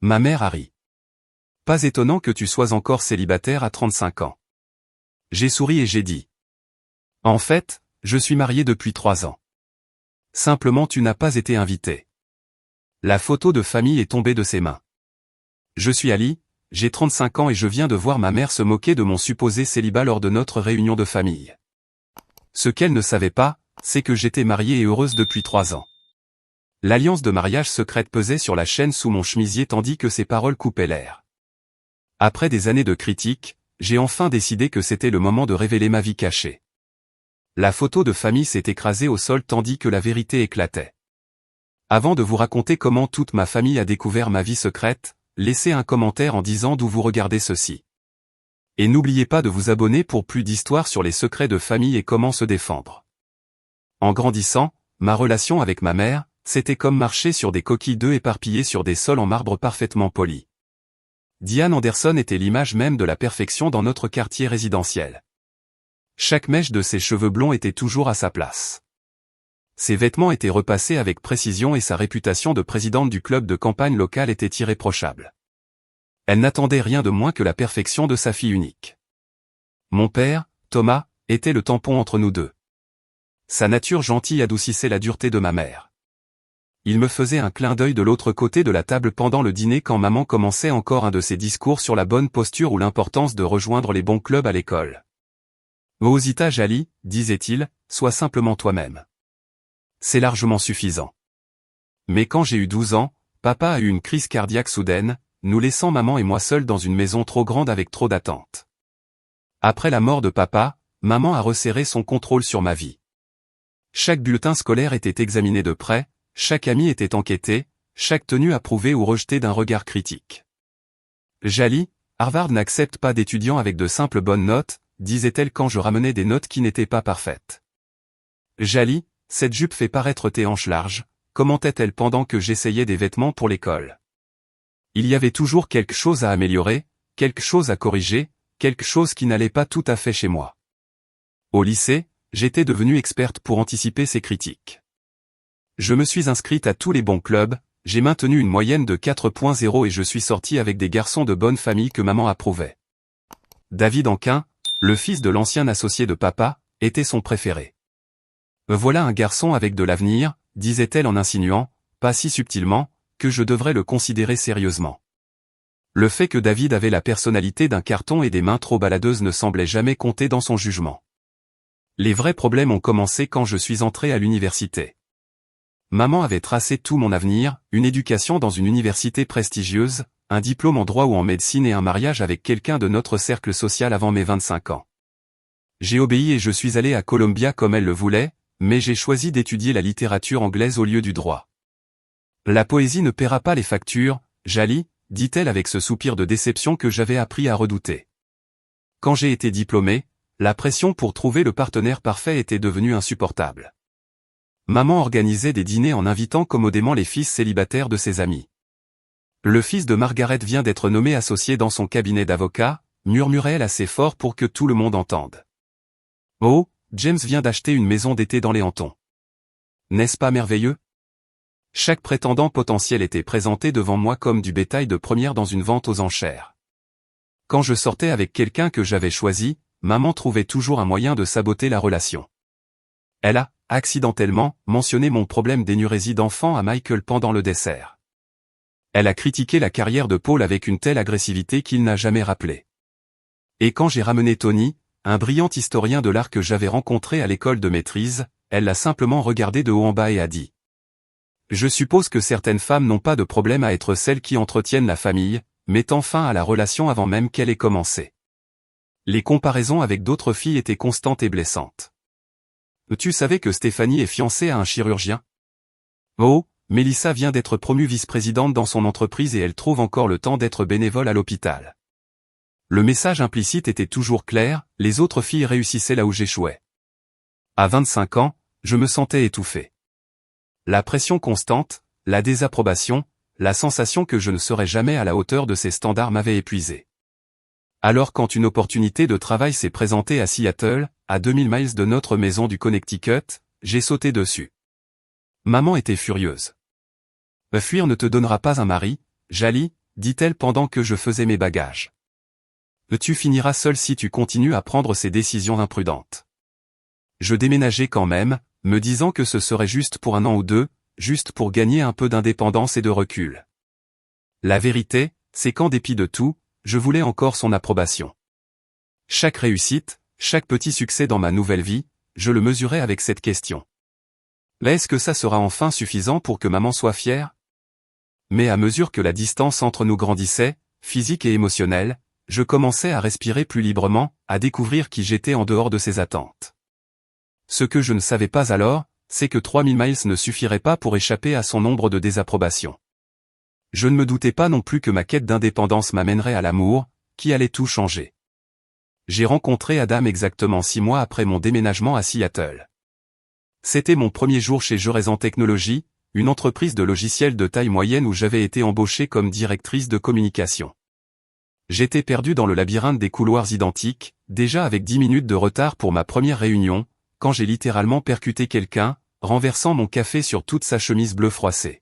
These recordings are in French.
Ma mère a ri. Pas étonnant que tu sois encore célibataire à 35 ans. J'ai souri et j'ai dit. En fait, je suis marié depuis 3 ans. Simplement tu n'as pas été invité. La photo de famille est tombée de ses mains. Je suis Ali, j'ai 35 ans et je viens de voir ma mère se moquer de mon supposé célibat lors de notre réunion de famille. Ce qu'elle ne savait pas, c'est que j'étais mariée et heureuse depuis 3 ans. L'alliance de mariage secrète pesait sur la chaîne sous mon chemisier tandis que ses paroles coupaient l'air. Après des années de critiques, j'ai enfin décidé que c'était le moment de révéler ma vie cachée. La photo de famille s'est écrasée au sol tandis que la vérité éclatait. Avant de vous raconter comment toute ma famille a découvert ma vie secrète, laissez un commentaire en disant d'où vous regardez ceci. Et n'oubliez pas de vous abonner pour plus d'histoires sur les secrets de famille et comment se défendre. En grandissant, ma relation avec ma mère, c'était comme marcher sur des coquilles d'œufs éparpillées sur des sols en marbre parfaitement polis. Diane Anderson était l'image même de la perfection dans notre quartier résidentiel. Chaque mèche de ses cheveux blonds était toujours à sa place. Ses vêtements étaient repassés avec précision et sa réputation de présidente du club de campagne local était irréprochable. Elle n'attendait rien de moins que la perfection de sa fille unique. Mon père, Thomas, était le tampon entre nous deux. Sa nature gentille adoucissait la dureté de ma mère. Il me faisait un clin d'œil de l'autre côté de la table pendant le dîner quand maman commençait encore un de ses discours sur la bonne posture ou l'importance de rejoindre les bons clubs à l'école. « Osita Jali, disait-il, sois simplement toi-même. C'est largement suffisant. » Mais quand j'ai eu 12 ans, papa a eu une crise cardiaque soudaine, nous laissant maman et moi seuls dans une maison trop grande avec trop d'attentes. Après la mort de papa, maman a resserré son contrôle sur ma vie. Chaque bulletin scolaire était examiné de près, chaque ami était enquêté, chaque tenue approuvée ou rejetée d'un regard critique. Jali, Harvard n'accepte pas d'étudiants avec de simples bonnes notes, disait-elle quand je ramenais des notes qui n'étaient pas parfaites. Jali, cette jupe fait paraître tes hanches larges, commentait-elle pendant que j'essayais des vêtements pour l'école. Il y avait toujours quelque chose à améliorer, quelque chose à corriger, quelque chose qui n'allait pas tout à fait chez moi. Au lycée, j'étais devenue experte pour anticiper ces critiques. Je me suis inscrite à tous les bons clubs, j'ai maintenu une moyenne de 4.0 et je suis sortie avec des garçons de bonne famille que maman approuvait. David Anquin, le fils de l'ancien associé de papa, était son préféré. Voilà un garçon avec de l'avenir, disait-elle en insinuant, pas si subtilement, que je devrais le considérer sérieusement. Le fait que David avait la personnalité d'un carton et des mains trop baladeuses ne semblait jamais compter dans son jugement. Les vrais problèmes ont commencé quand je suis entré à l'université. Maman avait tracé tout mon avenir, une éducation dans une université prestigieuse, un diplôme en droit ou en médecine et un mariage avec quelqu'un de notre cercle social avant mes 25 ans. J'ai obéi et je suis allé à Columbia comme elle le voulait, mais j'ai choisi d'étudier la littérature anglaise au lieu du droit. La poésie ne paiera pas les factures, Jali, dit-elle avec ce soupir de déception que j'avais appris à redouter. Quand j'ai été diplômé, la pression pour trouver le partenaire parfait était devenue insupportable. Maman organisait des dîners en invitant commodément les fils célibataires de ses amis. Le fils de Margaret vient d'être nommé associé dans son cabinet d'avocat, murmurait-elle assez fort pour que tout le monde entende. Oh, James vient d'acheter une maison d'été dans les Hamptons. N'est-ce pas merveilleux? Chaque prétendant potentiel était présenté devant moi comme du bétail de première dans une vente aux enchères. Quand je sortais avec quelqu'un que j'avais choisi, maman trouvait toujours un moyen de saboter la relation. Elle a, accidentellement, mentionné mon problème d'énurésie d'enfant à Michael pendant le dessert. Elle a critiqué la carrière de Paul avec une telle agressivité qu'il n'a jamais rappelé. Et quand j'ai ramené Tony, un brillant historien de l'art que j'avais rencontré à l'école de maîtrise, elle l'a simplement regardé de haut en bas et a dit. Je suppose que certaines femmes n'ont pas de problème à être celles qui entretiennent la famille, mettant fin à la relation avant même qu'elle ait commencé. Les comparaisons avec d'autres filles étaient constantes et blessantes. Tu savais que Stéphanie est fiancée à un chirurgien? Oh, Mélissa vient d'être promue vice-présidente dans son entreprise et elle trouve encore le temps d'être bénévole à l'hôpital. Le message implicite était toujours clair, les autres filles réussissaient là où j'échouais. À 25 ans, je me sentais étouffé. La pression constante, la désapprobation, la sensation que je ne serais jamais à la hauteur de ces standards m'avaient épuisé. Alors quand une opportunité de travail s'est présentée à Seattle, à 2000 miles de notre maison du Connecticut, j'ai sauté dessus. Maman était furieuse. Fuir ne te donnera pas un mari, Jali, dit-elle pendant que je faisais mes bagages. Tu finiras seul si tu continues à prendre ces décisions imprudentes. Je déménageais quand même, me disant que ce serait juste pour 1 an ou 2, juste pour gagner un peu d'indépendance et de recul. La vérité, c'est qu'en dépit de tout, je voulais encore son approbation. Chaque réussite, chaque petit succès dans ma nouvelle vie, je le mesurais avec cette question. Est-ce que ça sera enfin suffisant pour que maman soit fière? Mais à mesure que la distance entre nous grandissait, physique et émotionnelle, je commençais à respirer plus librement, à découvrir qui j'étais en dehors de ses attentes. Ce que je ne savais pas alors, c'est que 3000 miles ne suffiraient pas pour échapper à son ombre de désapprobation. Je ne me doutais pas non plus que ma quête d'indépendance m'amènerait à l'amour, qui allait tout changer. J'ai rencontré Adam exactement 6 mois après mon déménagement à Seattle. C'était mon premier jour chez Jeraison Technologies, une entreprise de logiciels de taille moyenne où j'avais été embauchée comme directrice de communication. J'étais perdu dans le labyrinthe des couloirs identiques, déjà avec 10 minutes de retard pour ma première réunion, quand j'ai littéralement percuté quelqu'un, renversant mon café sur toute sa chemise bleue froissée.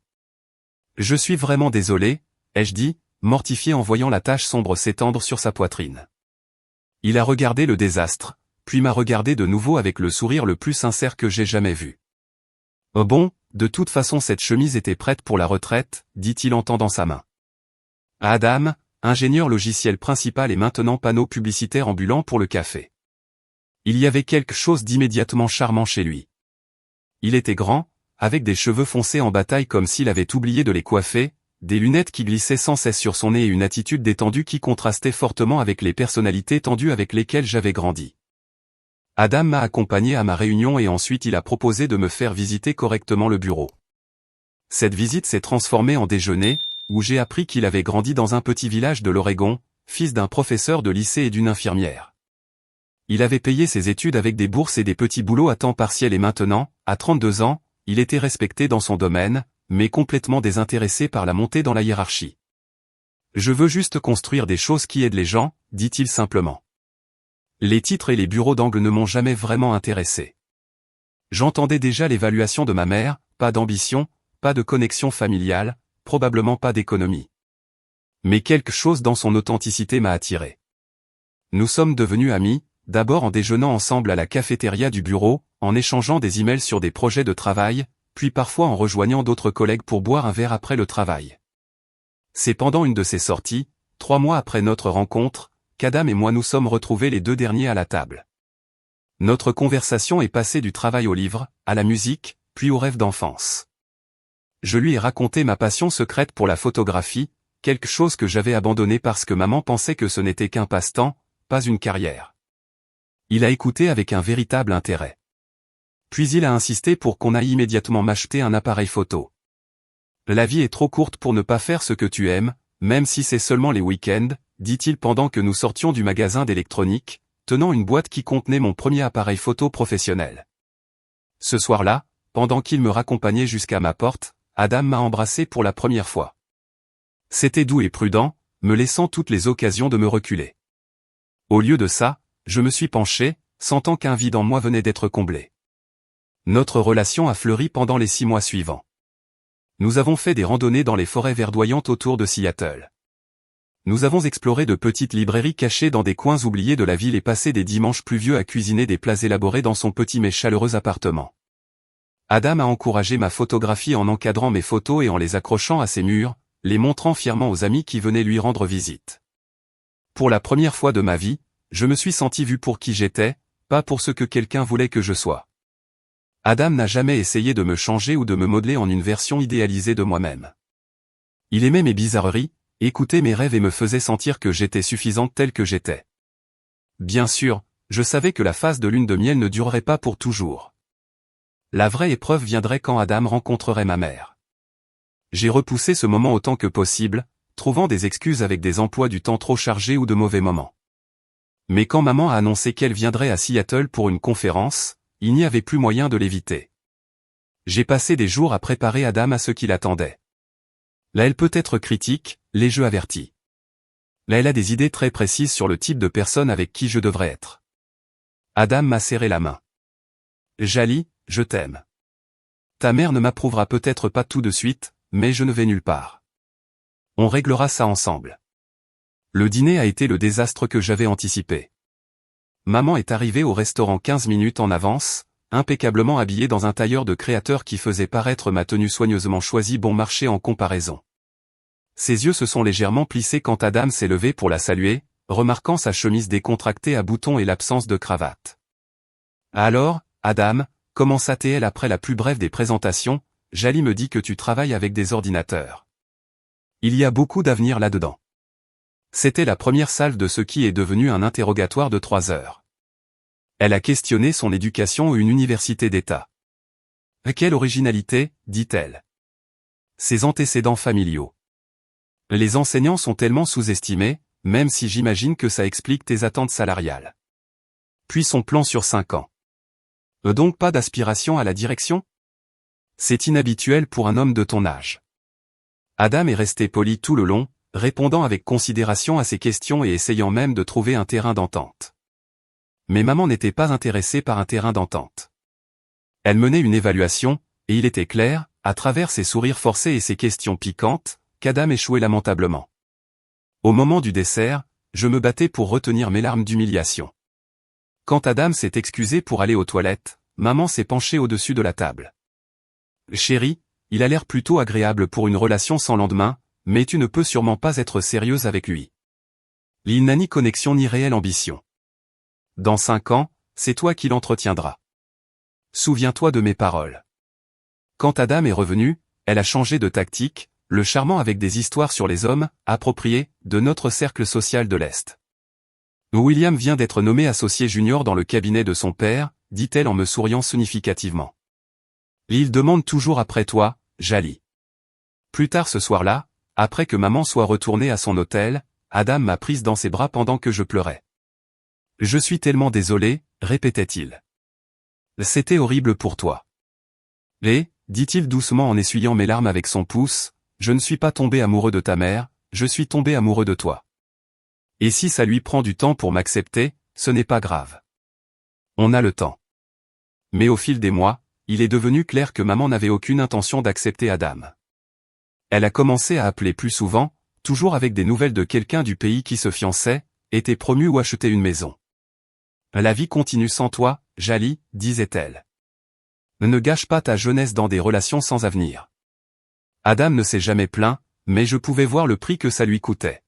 Je suis vraiment désolé, ai-je dit, mortifié en voyant la tache sombre s'étendre sur sa poitrine. Il a regardé le désastre, puis m'a regardé de nouveau avec le sourire le plus sincère que j'ai jamais vu. Oh bon, de toute façon cette chemise était prête pour la retraite, dit-il en tendant sa main. Adam, ingénieur logiciel principal et maintenant panneau publicitaire ambulant pour le café. Il y avait quelque chose d'immédiatement charmant chez lui. Il était grand, avec des cheveux foncés en bataille comme s'il avait oublié de les coiffer, des lunettes qui glissaient sans cesse sur son nez et une attitude détendue qui contrastait fortement avec les personnalités tendues avec lesquelles j'avais grandi. Adam m'a accompagné à ma réunion et ensuite il a proposé de me faire visiter correctement le bureau. Cette visite s'est transformée en déjeuner, où j'ai appris qu'il avait grandi dans un petit village de l'Oregon, fils d'un professeur de lycée et d'une infirmière. Il avait payé ses études avec des bourses et des petits boulots à temps partiel et maintenant, à 32 ans, il était respecté dans son domaine, mais complètement désintéressé par la montée dans la hiérarchie. Je veux juste construire des choses qui aident les gens, dit-il simplement. Les titres et les bureaux d'angle ne m'ont jamais vraiment intéressé. J'entendais déjà l'évaluation de ma mère, pas d'ambition, pas de connexion familiale, probablement pas d'économie. Mais quelque chose dans son authenticité m'a attiré. Nous sommes devenus amis, d'abord en déjeunant ensemble à la cafétéria du bureau, en échangeant des emails sur des projets de travail, puis parfois en rejoignant d'autres collègues pour boire un verre après le travail. C'est pendant une de ces sorties, 3 mois après notre rencontre, qu'Adam et moi nous sommes retrouvés les 2 derniers à la table. Notre conversation est passée du travail au livre, à la musique, puis au rêve d'enfance. Je lui ai raconté ma passion secrète pour la photographie, quelque chose que j'avais abandonné parce que maman pensait que ce n'était qu'un passe-temps, pas une carrière. Il a écouté avec un véritable intérêt. Puis il a insisté pour qu'on aille immédiatement m'acheter un appareil photo. La vie est trop courte pour ne pas faire ce que tu aimes, même si c'est seulement les week-ends, dit-il pendant que nous sortions du magasin d'électronique, tenant une boîte qui contenait mon premier appareil photo professionnel. Ce soir-là, pendant qu'il me raccompagnait jusqu'à ma porte, Adam m'a embrassé pour la première fois. C'était doux et prudent, me laissant toutes les occasions de me reculer. Au lieu de ça, je me suis penché, sentant qu'un vide en moi venait d'être comblé. Notre relation a fleuri pendant les 6 mois suivants. Nous avons fait des randonnées dans les forêts verdoyantes autour de Seattle. Nous avons exploré de petites librairies cachées dans des coins oubliés de la ville et passé des dimanches pluvieux à cuisiner des plats élaborés dans son petit mais chaleureux appartement. Adam a encouragé ma photographie en encadrant mes photos et en les accrochant à ses murs, les montrant fièrement aux amis qui venaient lui rendre visite. Pour la première fois de ma vie, je me suis senti vu pour qui j'étais, pas pour ce que quelqu'un voulait que je sois. Adam n'a jamais essayé de me changer ou de me modeler en une version idéalisée de moi-même. Il aimait mes bizarreries, écoutait mes rêves et me faisait sentir que j'étais suffisante telle que j'étais. Bien sûr, je savais que la phase de lune de miel ne durerait pas pour toujours. La vraie épreuve viendrait quand Adam rencontrerait ma mère. J'ai repoussé ce moment autant que possible, trouvant des excuses avec des emplois du temps trop chargés ou de mauvais moments. Mais quand maman a annoncé qu'elle viendrait à Seattle pour une conférence, il n'y avait plus moyen de l'éviter. J'ai passé des jours à préparer Adam à ce qui l'attendait. Là elle peut être critique, les jeux avertis. Là elle a des idées très précises sur le type de personne avec qui je devrais être. Adam m'a serré la main. Jali, je t'aime. Ta mère ne m'approuvera peut-être pas tout de suite, mais je ne vais nulle part. On réglera ça ensemble. Le dîner a été le désastre que j'avais anticipé. Maman est arrivée au restaurant 15 minutes en avance, impeccablement habillée dans un tailleur de créateur qui faisait paraître ma tenue soigneusement choisie bon marché en comparaison. Ses yeux se sont légèrement plissés quand Adam s'est levé pour la saluer, remarquant sa chemise décontractée à boutons et l'absence de cravate. Alors, Adam, commença-t-elle après la plus brève des présentations, Jali me dit que tu travailles avec des ordinateurs. Il y a beaucoup d'avenir là-dedans. C'était la première salve de ce qui est devenu un interrogatoire de 3 heures. Elle a questionné son éducation à une université d'État. Quelle originalité, dit-elle. Ses antécédents familiaux. Les enseignants sont tellement sous-estimés, même si j'imagine que ça explique tes attentes salariales. Puis son plan sur 5 ans. Donc pas d'aspiration à la direction? C'est inhabituel pour un homme de ton âge. Adam est resté poli tout le long, répondant avec considération à ses questions et essayant même de trouver un terrain d'entente. Mais maman n'était pas intéressée par un terrain d'entente. Elle menait une évaluation, et il était clair, à travers ses sourires forcés et ses questions piquantes, qu'Adam échouait lamentablement. Au moment du dessert, je me battais pour retenir mes larmes d'humiliation. Quand Adam s'est excusé pour aller aux toilettes, maman s'est penchée au-dessus de la table. Chérie, il a l'air plutôt agréable pour une relation sans lendemain, mais tu ne peux sûrement pas être sérieuse avec lui. Il n'a ni connexion ni réelle ambition. Dans 5 ans, c'est toi qui l'entretiendras. Souviens-toi de mes paroles. Quand Adam est revenu, elle a changé de tactique, le charmant avec des histoires sur les hommes, appropriés, de notre cercle social de l'Est. William vient d'être nommé associé junior dans le cabinet de son père, dit-elle en me souriant significativement. Il demande toujours après toi, Jali. Plus tard ce soir-là, après que maman soit retournée à son hôtel, Adam m'a prise dans ses bras pendant que je pleurais. Je suis tellement désolé, répétait-il. C'était horrible pour toi. Et, dit-il doucement en essuyant mes larmes avec son pouce, je ne suis pas tombé amoureux de ta mère, je suis tombé amoureux de toi. Et si ça lui prend du temps pour m'accepter, ce n'est pas grave. On a le temps. Mais au fil des mois, il est devenu clair que maman n'avait aucune intention d'accepter Adam. Elle a commencé à appeler plus souvent, toujours avec des nouvelles de quelqu'un du pays qui se fiançait, était promu ou achetait une maison. La vie continue sans toi, Jali, disait-elle. Ne gâche pas ta jeunesse dans des relations sans avenir. Adam ne s'est jamais plaint, mais je pouvais voir le prix que ça lui coûtait.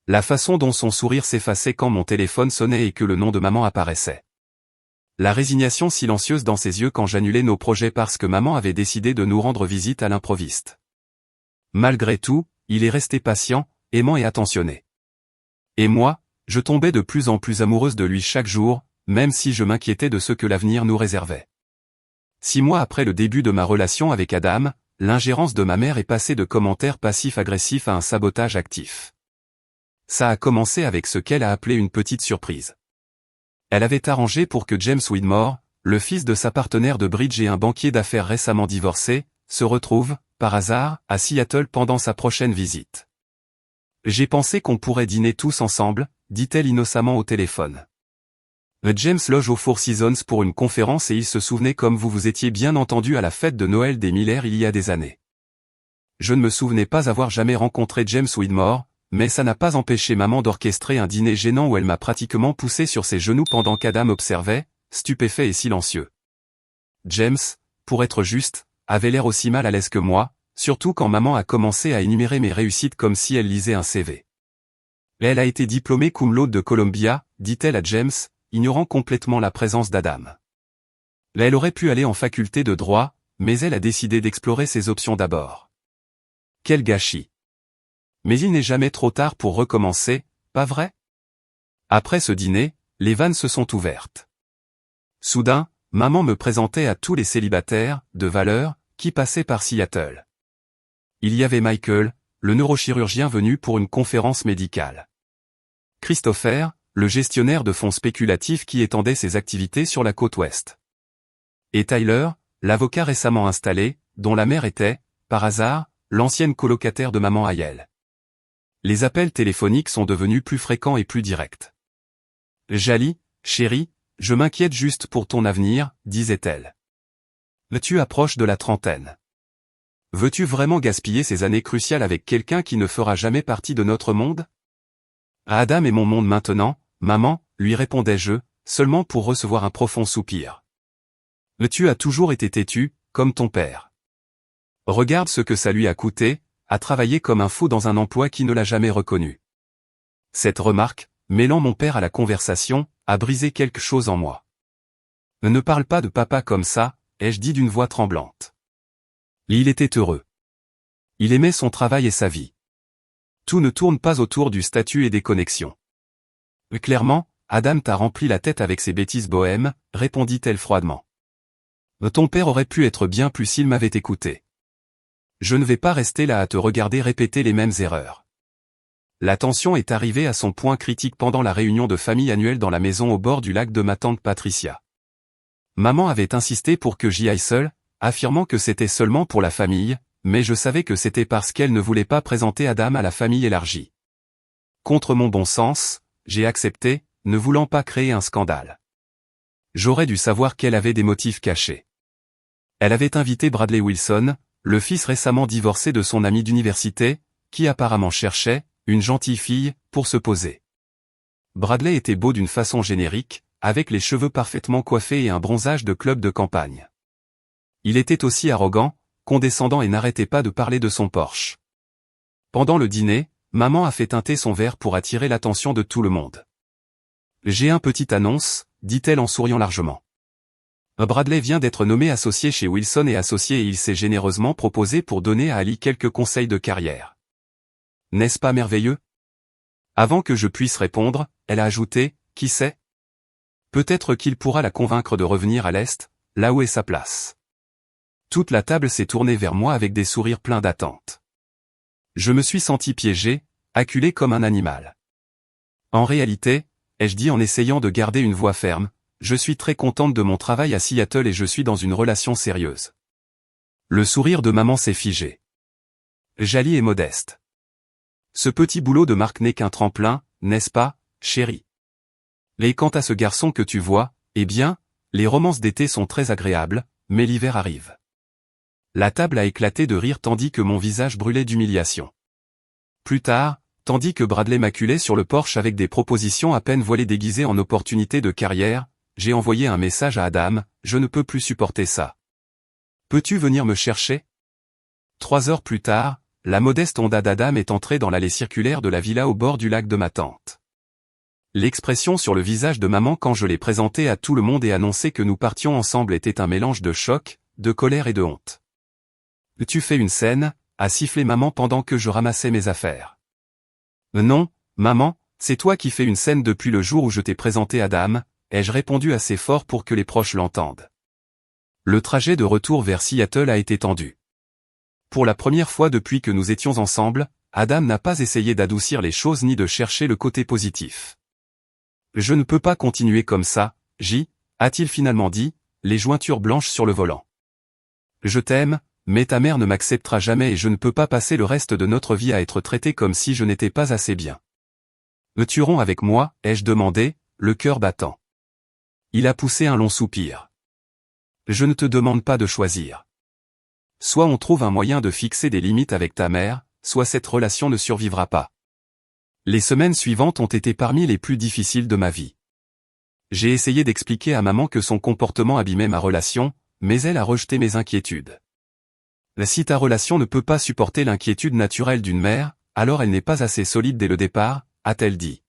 La façon dont son sourire s'effaçait quand mon téléphone sonnait et que le nom de maman apparaissait. La résignation silencieuse dans ses yeux quand j'annulais nos projets parce que maman avait décidé de nous rendre visite à l'improviste. Malgré tout, il est resté patient, aimant et attentionné. Et moi, je tombais de plus en plus amoureuse de lui chaque jour, même si je m'inquiétais de ce que l'avenir nous réservait. 6 mois après le début de ma relation avec Adam, l'ingérence de ma mère est passée de commentaires passifs-agressifs à un sabotage actif. Ça a commencé avec ce qu'elle a appelé une petite surprise. Elle avait arrangé pour que James Widmore, le fils de sa partenaire de bridge et un banquier d'affaires récemment divorcé, se retrouve, par hasard, à Seattle pendant sa prochaine visite. J'ai pensé qu'on pourrait dîner tous ensemble, dit-elle innocemment au téléphone. James loge au Four Seasons pour une conférence et il se souvenait comme vous vous étiez bien entendu à la fête de Noël des Miller il y a des années. Je ne me souvenais pas avoir jamais rencontré James Widmore, mais ça n'a pas empêché maman d'orchestrer un dîner gênant où elle m'a pratiquement poussé sur ses genoux pendant qu'Adam observait, stupéfait et silencieux. James, pour être juste, avait l'air aussi mal à l'aise que moi, surtout quand maman a commencé à énumérer mes réussites comme si elle lisait un CV. Elle a été diplômée cum laude de Columbia, dit-elle à James, ignorant complètement la présence d'Adam. Elle aurait pu aller en faculté de droit, mais elle a décidé d'explorer ses options d'abord. Quel gâchis! Mais il n'est jamais trop tard pour recommencer, pas vrai? Après ce dîner, les vannes se sont ouvertes. Soudain, maman me présentait à tous les célibataires, de valeur, qui passaient par Seattle. Il y avait Michael, le neurochirurgien venu pour une conférence médicale. Christopher, le gestionnaire de fonds spéculatifs qui étendait ses activités sur la côte ouest. Et Tyler, l'avocat récemment installé, dont la mère était, par hasard, l'ancienne colocataire de maman Ayel. Les appels téléphoniques sont devenus plus fréquents et plus directs. Jali, chérie, je m'inquiète juste pour ton avenir, disait-elle. Tu approches de la trentaine. Veux-tu vraiment gaspiller ces années cruciales avec quelqu'un qui ne fera jamais partie de notre monde? Adam est mon monde maintenant, maman, lui répondais-je, seulement pour recevoir un profond soupir. Tu as toujours été têtu, comme ton père. Regarde ce que ça lui a coûté, à travailler comme un fou dans un emploi qui ne l'a jamais reconnu. Cette remarque, mêlant mon père à la conversation, a brisé quelque chose en moi. Ne parle pas de papa comme ça, ai-je dit d'une voix tremblante. Il était heureux. Il aimait son travail et sa vie. Tout ne tourne pas autour du statut et des connexions. Clairement, Adam t'a rempli la tête avec ses bêtises bohèmes, répondit-elle froidement. Ton père aurait pu être bien plus s'il m'avait écouté. Je ne vais pas rester là à te regarder répéter les mêmes erreurs. La tension est arrivée à son point critique pendant la réunion de famille annuelle dans la maison au bord du lac de ma tante Patricia. Maman avait insisté pour que j'y aille seule, affirmant que c'était seulement pour la famille, mais je savais que c'était parce qu'elle ne voulait pas présenter Adam à la famille élargie. Contre mon bon sens, j'ai accepté, ne voulant pas créer un scandale. J'aurais dû savoir qu'elle avait des motifs cachés. Elle avait invité Bradley Wilson, le fils récemment divorcé de son ami d'université, qui apparemment cherchait une gentille fille pour se poser. Bradley était beau d'une façon générique, avec les cheveux parfaitement coiffés et un bronzage de club de campagne. Il était aussi arrogant, condescendant et n'arrêtait pas de parler de son Porsche. Pendant le dîner, maman a fait teinter son verre pour attirer l'attention de tout le monde. J'ai une petite annonce, dit-elle en souriant largement. Bradley vient d'être nommé associé chez Wilson et Associés et il s'est généreusement proposé pour donner à Ali quelques conseils de carrière. N'est-ce pas merveilleux? Avant que je puisse répondre, elle a ajouté, qui sait? Peut-être qu'il pourra la convaincre de revenir à l'Est, là où est sa place. Toute la table s'est tournée vers moi avec des sourires pleins d'attente. Je me suis senti piégé, acculé comme un animal. En réalité, ai-je dit en essayant de garder une voix ferme, je suis très contente de mon travail à Seattle et je suis dans une relation sérieuse. Le sourire de maman s'est figé. Jali est modeste. Ce petit boulot de Marc n'est qu'un tremplin, n'est-ce pas, chérie? Et quant à ce garçon que tu vois, eh bien, les romances d'été sont très agréables, mais l'hiver arrive. La table a éclaté de rire tandis que mon visage brûlait d'humiliation. Plus tard, tandis que Bradley m'acculait sur le porche avec des propositions à peine voilées déguisées en opportunités de carrière, j'ai envoyé un message à Adam, je ne peux plus supporter ça. Peux-tu venir me chercher? 3 heures plus tard, la modeste Honda d'Adam est entrée dans l'allée circulaire de la villa au bord du lac de ma tante. L'expression sur le visage de maman quand je l'ai présentée à tout le monde et annoncé que nous partions ensemble était un mélange de choc, de colère et de honte. Tu fais une scène, a sifflé maman pendant que je ramassais mes affaires. Non, maman, c'est toi qui fais une scène depuis le jour où je t'ai présenté Adam, ai-je répondu assez fort pour que les proches l'entendent. Le trajet de retour vers Seattle a été tendu. Pour la première fois depuis que nous étions ensemble, Adam n'a pas essayé d'adoucir les choses ni de chercher le côté positif. Je ne peux pas continuer comme ça, a-t-il finalement dit, les jointures blanches sur le volant. Je t'aime, mais ta mère ne m'acceptera jamais et je ne peux pas passer le reste de notre vie à être traité comme si je n'étais pas assez bien. Me tueront avec moi, ai-je demandé, le cœur battant. Il a poussé un long soupir. Je ne te demande pas de choisir. Soit on trouve un moyen de fixer des limites avec ta mère, soit cette relation ne survivra pas. Les semaines suivantes ont été parmi les plus difficiles de ma vie. J'ai essayé d'expliquer à maman que son comportement abîmait ma relation, mais elle a rejeté mes inquiétudes. Si ta relation ne peut pas supporter l'inquiétude naturelle d'une mère, alors elle n'est pas assez solide dès le départ, a-t-elle dit.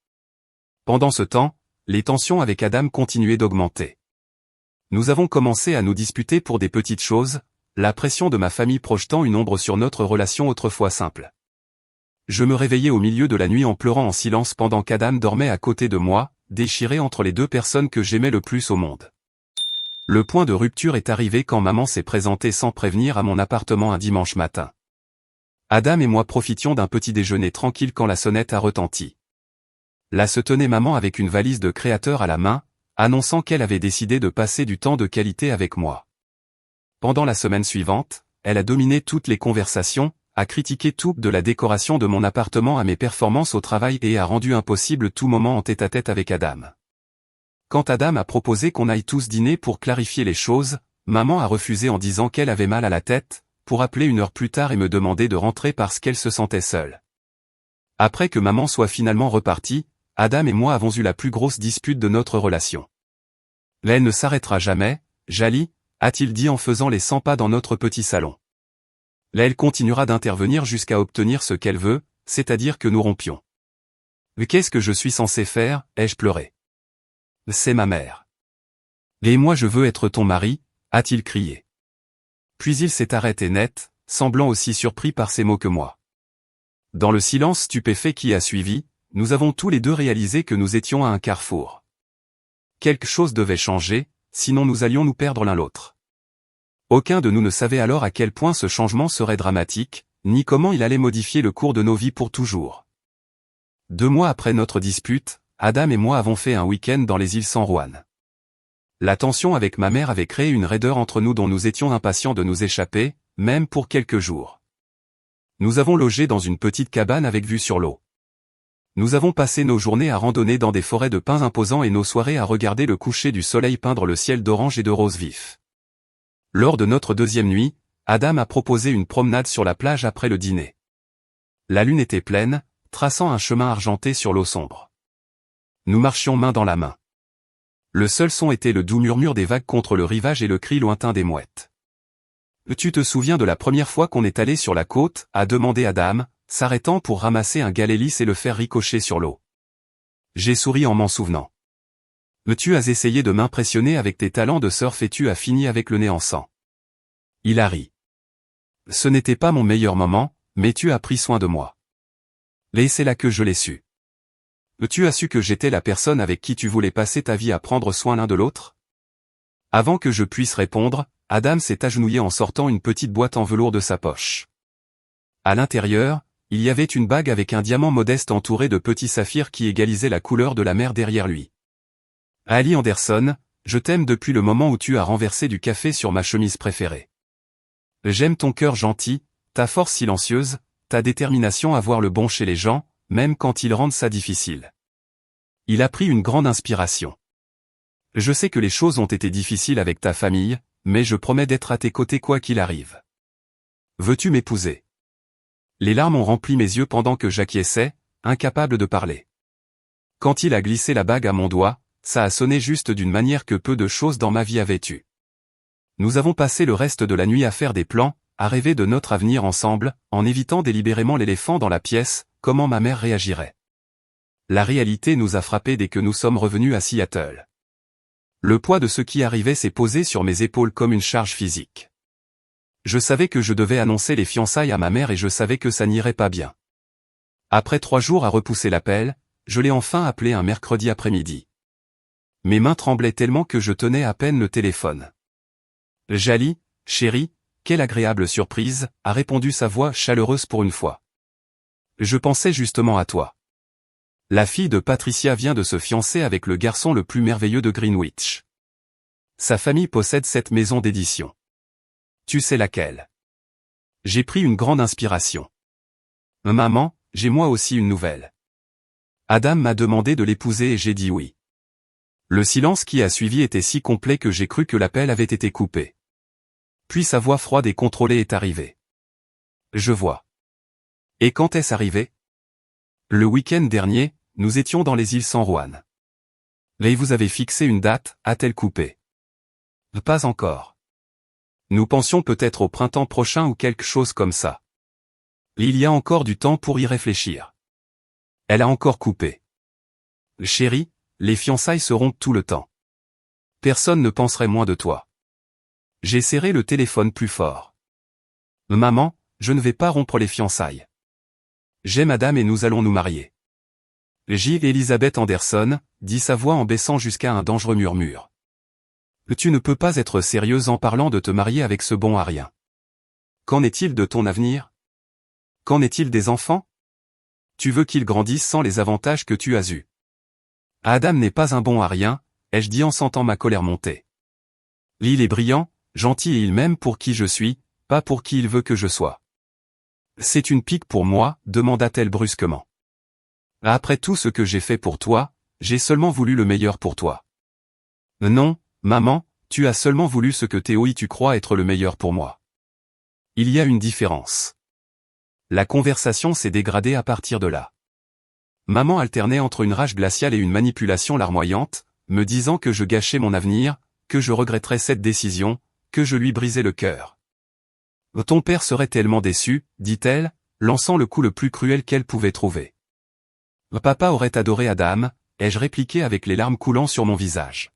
Pendant ce temps, les tensions avec Adam continuaient d'augmenter. Nous avons commencé à nous disputer pour des petites choses, la pression de ma famille projetant une ombre sur notre relation autrefois simple. Je me réveillais au milieu de la nuit en pleurant en silence pendant qu'Adam dormait à côté de moi, déchiré entre les 2 personnes que j'aimais le plus au monde. Le point de rupture est arrivé quand maman s'est présentée sans prévenir à mon appartement un dimanche matin. Adam et moi profitions d'un petit déjeuner tranquille quand la sonnette a retenti. Là se tenait maman avec une valise de créateur à la main, annonçant qu'elle avait décidé de passer du temps de qualité avec moi. Pendant la semaine suivante, elle a dominé toutes les conversations, a critiqué tout de la décoration de mon appartement à mes performances au travail et a rendu impossible tout moment en tête-à-tête avec Adam. Quand Adam a proposé qu'on aille tous dîner pour clarifier les choses, maman a refusé en disant qu'elle avait mal à la tête, pour appeler 1 heure plus tard et me demander de rentrer parce qu'elle se sentait seule. Après que maman soit finalement repartie, Adam et moi avons eu la plus grosse dispute de notre relation. Elle ne s'arrêtera jamais, Jali, a-t-il dit en faisant les 100 pas dans notre petit salon. Elle continuera d'intervenir jusqu'à obtenir ce qu'elle veut, c'est-à-dire que nous rompions. Mais qu'est-ce que je suis censé faire, ai-je pleuré. C'est ma mère. Et moi je veux être ton mari, a-t-il crié. Puis il s'est arrêté net, semblant aussi surpris par ces mots que moi. Dans le silence stupéfait qui a suivi, nous avons tous les deux réalisé que nous étions à un carrefour. Quelque chose devait changer, sinon nous allions nous perdre l'un l'autre. Aucun de nous ne savait alors à quel point ce changement serait dramatique, ni comment il allait modifier le cours de nos vies pour toujours. 2 mois après notre dispute, Adam et moi avons fait un week-end dans les îles San Juan. La tension avec ma mère avait créé une raideur entre nous dont nous étions impatients de nous échapper, même pour quelques jours. Nous avons logé dans une petite cabane avec vue sur l'eau. Nous avons passé nos journées à randonner dans des forêts de pins imposants et nos soirées à regarder le coucher du soleil peindre le ciel d'orange et de rose vif. Lors de notre 2e nuit, Adam a proposé une promenade sur la plage après le dîner. La lune était pleine, traçant un chemin argenté sur l'eau sombre. Nous marchions main dans la main. Le seul son était le doux murmure des vagues contre le rivage et le cri lointain des mouettes. « Tu te souviens de la première fois qu'on est allé sur la côte » a demandé Adam, s'arrêtant pour ramasser un galet lisse et le faire ricocher sur l'eau. J'ai souri en m'en souvenant. « Tu as essayé de m'impressionner avec tes talents de surf et tu as fini avec le nez en sang. » Il a ri. « Ce n'était pas mon meilleur moment, mais tu as pris soin de moi. » Et c'est là que je l'ai su. « Tu as su que j'étais la personne avec qui tu voulais passer ta vie à prendre soin l'un de l'autre ?» Avant que je puisse répondre, Adam s'est agenouillé en sortant une petite boîte en velours de sa poche. À l'intérieur, il y avait une bague avec un diamant modeste entouré de petits saphirs qui égalisaient la couleur de la mer derrière lui. Ali Anderson, je t'aime depuis le moment où tu as renversé du café sur ma chemise préférée. J'aime ton cœur gentil, ta force silencieuse, ta détermination à voir le bon chez les gens, même quand ils rendent ça difficile. Il a pris une grande inspiration. Je sais que les choses ont été difficiles avec ta famille, mais je promets d'être à tes côtés quoi qu'il arrive. Veux-tu m'épouser? Les larmes ont rempli mes yeux pendant que j'acquiesçais, incapable de parler. Quand il a glissé la bague à mon doigt, ça a sonné juste d'une manière que peu de choses dans ma vie avaient eu. Nous avons passé le reste de la nuit à faire des plans, à rêver de notre avenir ensemble, en évitant délibérément l'éléphant dans la pièce, comment ma mère réagirait. La réalité nous a frappés dès que nous sommes revenus à Seattle. Le poids de ce qui arrivait s'est posé sur mes épaules comme une charge physique. Je savais que je devais annoncer les fiançailles à ma mère et je savais que ça n'irait pas bien. Après 3 jours à repousser l'appel, je l'ai enfin appelé un mercredi après-midi. Mes mains tremblaient tellement que je tenais à peine le téléphone. « Jali, chérie, quelle agréable surprise » a répondu sa voix chaleureuse pour une fois. « Je pensais justement à toi. La fille de Patricia vient de se fiancer avec le garçon le plus merveilleux de Greenwich. Sa famille possède cette maison d'édition. Tu sais laquelle. » J'ai pris une grande inspiration. « Maman, j'ai moi aussi une nouvelle. » Adam m'a demandé de l'épouser et j'ai dit oui. Le silence qui a suivi était si complet que j'ai cru que l'appel avait été coupé. Puis sa voix froide et contrôlée est arrivée. « Je vois. Et quand est-ce arrivé? » Le week-end dernier, nous étions dans les îles San Juan. « Et vous avez fixé une date » a-t-elle coupé. « Pas encore. Nous pensions peut-être au printemps prochain ou quelque chose comme ça. Il y a encore du temps pour y réfléchir. » Elle a encore coupé. « Chérie, les fiançailles seront tout le temps. Personne ne penserait moins de toi. » J'ai serré le téléphone plus fort. « Maman, je ne vais pas rompre les fiançailles. J'aime Adam et nous allons nous marier. » J. Elizabeth Anderson, dit sa voix en baissant jusqu'à un dangereux murmure. « Tu ne peux pas être sérieuse en parlant de te marier avec ce bon à rien. Qu'en est-il de ton avenir? Qu'en est-il des enfants? Tu veux qu'ils grandissent sans les avantages que tu as eus. Adam n'est pas un bon à rien, ai-je dit en sentant ma colère monter. Il est brillant, gentil et il m'aime pour qui je suis, pas pour qui il veut que je sois. C'est une pique pour moi, demanda-t-elle brusquement. Après tout ce que j'ai fait pour toi, j'ai seulement voulu le meilleur pour toi. Non, maman, tu as seulement voulu ce que tu crois être le meilleur pour moi. Il y a une différence. La conversation s'est dégradée à partir de là. Maman alternait entre une rage glaciale et une manipulation larmoyante, me disant que je gâchais mon avenir, que je regretterais cette décision, que je lui brisais le cœur. Ton père serait tellement déçu, dit-elle, lançant le coup le plus cruel qu'elle pouvait trouver. Papa aurait adoré Adam, ai-je répliqué avec les larmes coulant sur mon visage.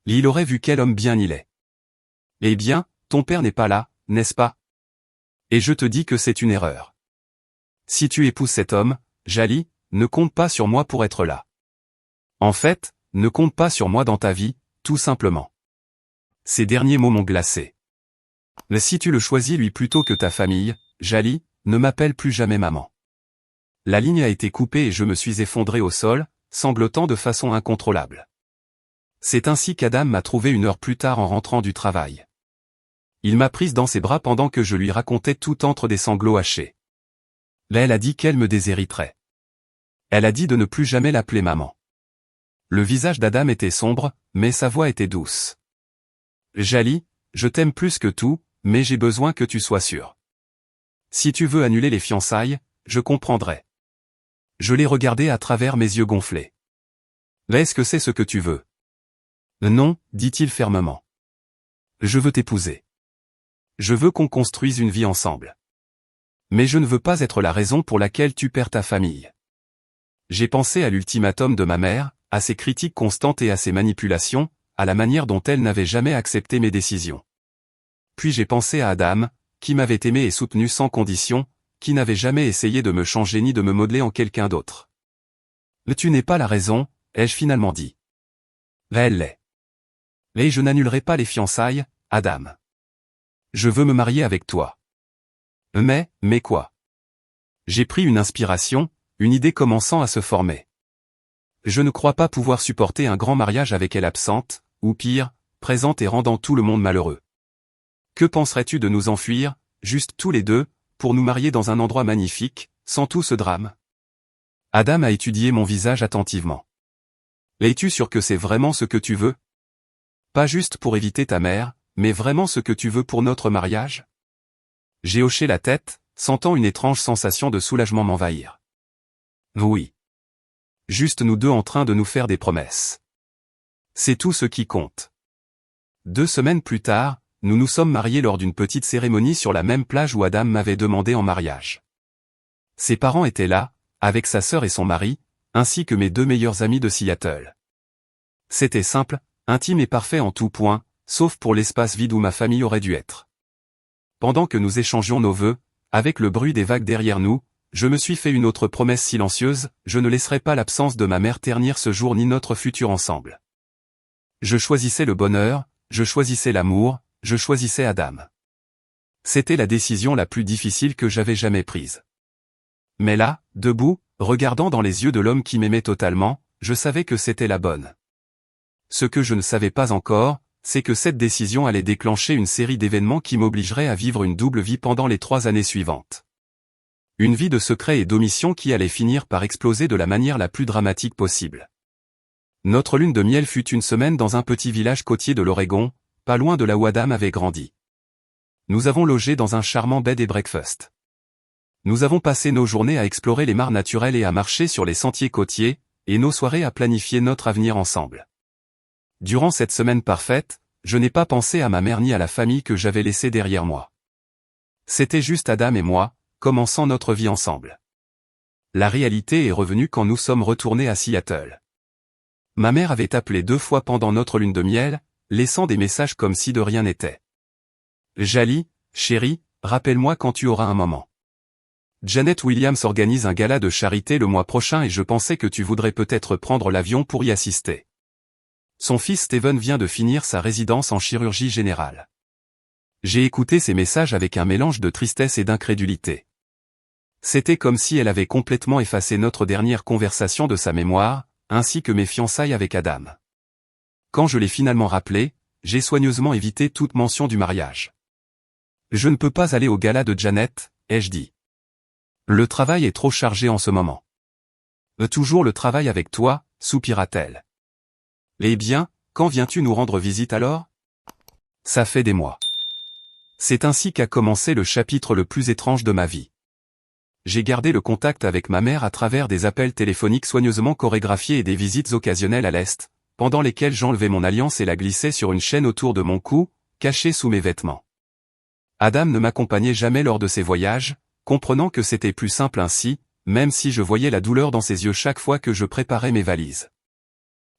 Il aurait vu quel homme bien il est. Eh bien, ton père n'est pas là, n'est-ce pas? Et je te dis que c'est une erreur. Si tu épouses cet homme, Jali, ne compte pas sur moi pour être là. En fait, ne compte pas sur moi dans ta vie, tout simplement. Ces derniers mots m'ont glacé. Mais si tu le choisis lui plutôt que ta famille, Jali, ne m'appelle plus jamais maman. La ligne a été coupée et je me suis effondré au sol, sanglotant de façon incontrôlable. C'est ainsi qu'Adam m'a trouvé une heure plus tard en rentrant du travail. Il m'a prise dans ses bras pendant que je lui racontais tout entre des sanglots hachés. Là, elle a dit qu'elle me déshériterait. Elle a dit de ne plus jamais l'appeler maman. Le visage d'Adam était sombre, mais sa voix était douce. Jali, je t'aime plus que tout, mais j'ai besoin que tu sois sûr. Si tu veux annuler les fiançailles, je comprendrai. Je l'ai regardé à travers mes yeux gonflés. Est-ce que c'est ce que tu veux? Non, dit-il fermement. Je veux t'épouser. Je veux qu'on construise une vie ensemble. Mais je ne veux pas être la raison pour laquelle tu perds ta famille. J'ai pensé à l'ultimatum de ma mère, à ses critiques constantes et à ses manipulations, à la manière dont elle n'avait jamais accepté mes décisions. Puis j'ai pensé à Adam, qui m'avait aimé et soutenu sans condition, qui n'avait jamais essayé de me changer ni de me modeler en quelqu'un d'autre. Tu n'es pas la raison, ai-je finalement dit. Elle l'est. Et je n'annulerai pas les fiançailles, Adam. Je veux me marier avec toi. Mais quoi? J'ai pris une inspiration, une idée commençant à se former. Je ne crois pas pouvoir supporter un grand mariage avec elle absente, ou pire, présente et rendant tout le monde malheureux. Que penserais-tu de nous enfuir, juste tous les deux, pour nous marier dans un endroit magnifique, sans tout ce drame? Adam a étudié mon visage attentivement. Es-tu sûr que c'est vraiment ce que tu veux? Pas juste pour éviter ta mère, mais vraiment ce que tu veux pour notre mariage? J'ai hoché la tête, sentant une étrange sensation de soulagement m'envahir. Oui. Juste nous deux en train de nous faire des promesses. C'est tout ce qui compte. 2 semaines plus tard, nous nous sommes mariés lors d'une petite cérémonie sur la même plage où Adam m'avait demandé en mariage. Ses parents étaient là, avec sa sœur et son mari, ainsi que mes 2 meilleurs amis de Seattle. C'était simple, intime et parfait en tout point, sauf pour l'espace vide où ma famille aurait dû être. Pendant que nous échangions nos vœux, avec le bruit des vagues derrière nous, je me suis fait une autre promesse silencieuse, je ne laisserai pas l'absence de ma mère ternir ce jour ni notre futur ensemble. Je choisissais le bonheur, je choisissais l'amour, je choisissais Adam. C'était la décision la plus difficile que j'avais jamais prise. Mais là, debout, regardant dans les yeux de l'homme qui m'aimait totalement, je savais que c'était la bonne. Ce que je ne savais pas encore, c'est que cette décision allait déclencher une série d'événements qui m'obligeraient à vivre une double vie pendant les 3 années suivantes. Une vie de secret et d'omission qui allait finir par exploser de la manière la plus dramatique possible. Notre lune de miel fut une semaine dans un petit village côtier de l'Oregon, pas loin de là où Adam avait grandi. Nous avons logé dans un charmant bed and breakfast. Nous avons passé nos journées à explorer les mares naturelles et à marcher sur les sentiers côtiers, et nos soirées à planifier notre avenir ensemble. Durant cette semaine parfaite, je n'ai pas pensé à ma mère ni à la famille que j'avais laissée derrière moi. C'était juste Adam et moi, commençant notre vie ensemble. La réalité est revenue quand nous sommes retournés à Seattle. Ma mère avait appelé 2 fois pendant notre lune de miel, laissant des messages comme si de rien n'était. Jali, chérie, rappelle-moi quand tu auras un moment. Janet Williams organise un gala de charité le mois prochain et je pensais que tu voudrais peut-être prendre l'avion pour y assister. Son fils Steven vient de finir sa résidence en chirurgie générale. J'ai écouté ces messages avec un mélange de tristesse et d'incrédulité. C'était comme si elle avait complètement effacé notre dernière conversation de sa mémoire, ainsi que mes fiançailles avec Adam. Quand je l'ai finalement rappelé, j'ai soigneusement évité toute mention du mariage. Je ne peux pas aller au gala de Janet, ai-je dit. Le travail est trop chargé en ce moment. Toujours le travail avec toi, soupira-t-elle. Eh bien, quand viens-tu nous rendre visite alors? Ça fait des mois. C'est ainsi qu'a commencé le chapitre le plus étrange de ma vie. J'ai gardé le contact avec ma mère à travers des appels téléphoniques soigneusement chorégraphiés et des visites occasionnelles à l'Est, pendant lesquelles j'enlevais mon alliance et la glissais sur une chaîne autour de mon cou, cachée sous mes vêtements. Adam ne m'accompagnait jamais lors de ces voyages, comprenant que c'était plus simple ainsi, même si je voyais la douleur dans ses yeux chaque fois que je préparais mes valises.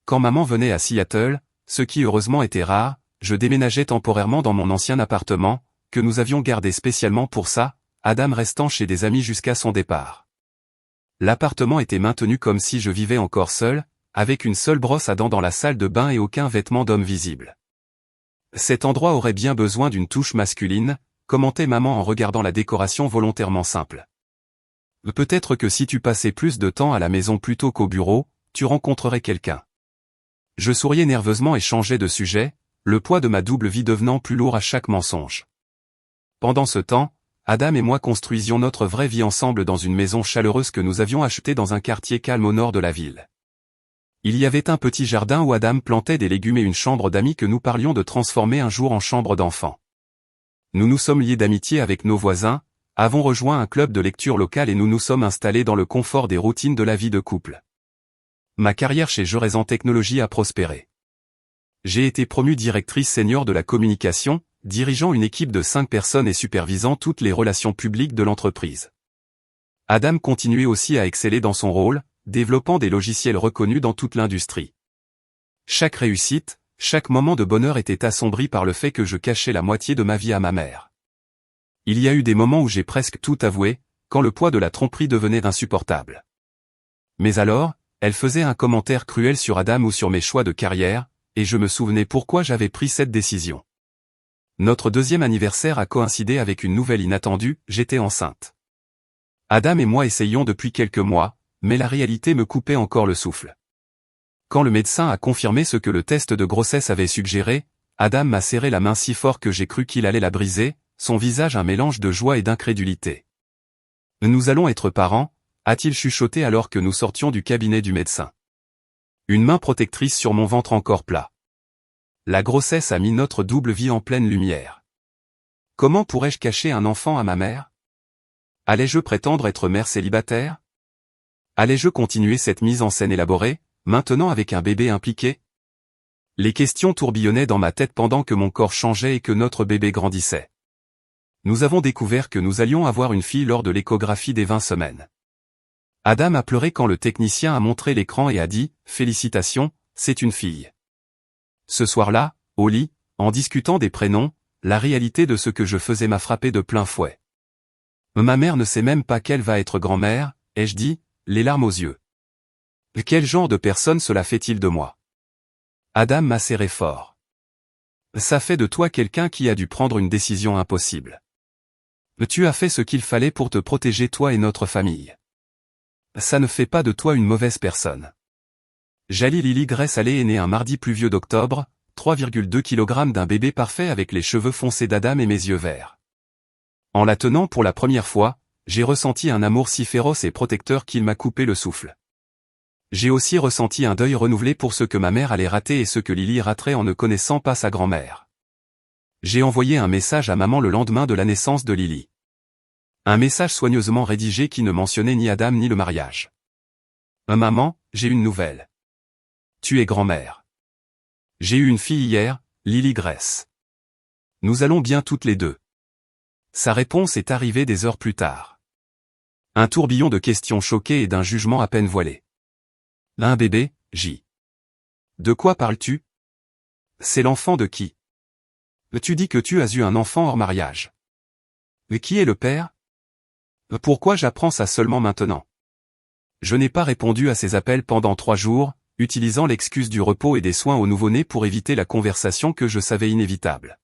Quand maman venait à Seattle, ce qui heureusement était rare, je déménageais temporairement dans mon ancien appartement, que nous avions gardé spécialement pour ça, Adam restant chez des amis jusqu'à son départ. L'appartement était maintenu comme si je vivais encore seul, avec une seule brosse à dents dans la salle de bain et aucun vêtement d'homme visible. Cet endroit aurait bien besoin d'une touche masculine, commentait maman en regardant la décoration volontairement simple. Peut-être que si tu passais plus de temps à la maison plutôt qu'au bureau, tu rencontrerais quelqu'un. Je souriais nerveusement et changeais de sujet, le poids de ma double vie devenant plus lourd à chaque mensonge. Pendant ce temps, Adam et moi construisions notre vraie vie ensemble dans une maison chaleureuse que nous avions achetée dans un quartier calme au nord de la ville. Il y avait un petit jardin où Adam plantait des légumes et une chambre d'amis que nous parlions de transformer un jour en chambre d'enfant. Nous nous sommes liés d'amitié avec nos voisins, avons rejoint un club de lecture local et nous nous sommes installés dans le confort des routines de la vie de couple. Ma carrière chez Joraison Technologies a prospéré. J'ai été promue directrice senior de la communication, dirigeant une équipe de 5 personnes et supervisant toutes les relations publiques de l'entreprise. Adam continuait aussi à exceller dans son rôle, développant des logiciels reconnus dans toute l'industrie. Chaque réussite, chaque moment de bonheur était assombri par le fait que je cachais la moitié de ma vie à ma mère. Il y a eu des moments où j'ai presque tout avoué, quand le poids de la tromperie devenait insupportable. Mais alors, elle faisait un commentaire cruel sur Adam ou sur mes choix de carrière, et je me souvenais pourquoi j'avais pris cette décision. Notre deuxième anniversaire a coïncidé avec une nouvelle inattendue, j'étais enceinte. Adam et moi essayions depuis quelques mois, mais la réalité me coupait encore le souffle. Quand le médecin a confirmé ce que le test de grossesse avait suggéré, Adam m'a serré la main si fort que j'ai cru qu'il allait la briser, son visage un mélange de joie et d'incrédulité. « Nous allons être parents », a-t-il chuchoté alors que nous sortions du cabinet du médecin. Une main protectrice sur mon ventre encore plat. La grossesse a mis notre double vie en pleine lumière. Comment pourrais-je cacher un enfant à ma mère? Allais-je prétendre être mère célibataire? Allais-je continuer cette mise en scène élaborée, maintenant avec un bébé impliqué? Les questions tourbillonnaient dans ma tête pendant que mon corps changeait et que notre bébé grandissait. Nous avons découvert que nous allions avoir une fille lors de l'échographie des 20 semaines. Adam a pleuré quand le technicien a montré l'écran et a dit « Félicitations, c'est une fille ». Ce soir-là, au lit, en discutant des prénoms, la réalité de ce que je faisais m'a frappé de plein fouet. Ma mère ne sait même pas qu'elle va être grand-mère, ai-je dit, les larmes aux yeux. Quel genre de personne cela fait-il de moi? Adam m'a serré fort. Ça fait de toi quelqu'un qui a dû prendre une décision impossible. Tu as fait ce qu'il fallait pour te protéger toi et notre famille. Ça ne fait pas de toi une mauvaise personne. Jali Lily Grace Allais est née un mardi pluvieux d'octobre, 3,2 kg d'un bébé parfait avec les cheveux foncés d'Adam et mes yeux verts. En la tenant pour la première fois, j'ai ressenti un amour si féroce et protecteur qu'il m'a coupé le souffle. J'ai aussi ressenti un deuil renouvelé pour ce que ma mère allait rater et ce que Lily raterait en ne connaissant pas sa grand-mère. J'ai envoyé un message à maman le lendemain de la naissance de Lily. Un message soigneusement rédigé qui ne mentionnait ni Adam ni le mariage. Maman, j'ai une nouvelle. Tu es grand-mère. J'ai eu une fille hier, Lily Grace. Nous allons bien toutes les deux. Sa réponse est arrivée des heures plus tard. Un tourbillon de questions choquées et d'un jugement à peine voilé. Un bébé, J. De quoi parles-tu? C'est l'enfant de qui? Tu dis que tu as eu un enfant hors mariage. Mais qui est le père? Pourquoi j'apprends ça seulement maintenant? Je n'ai pas répondu à ces appels pendant 3 jours, utilisant l'excuse du repos et des soins au nouveau-né pour éviter la conversation que je savais inévitable.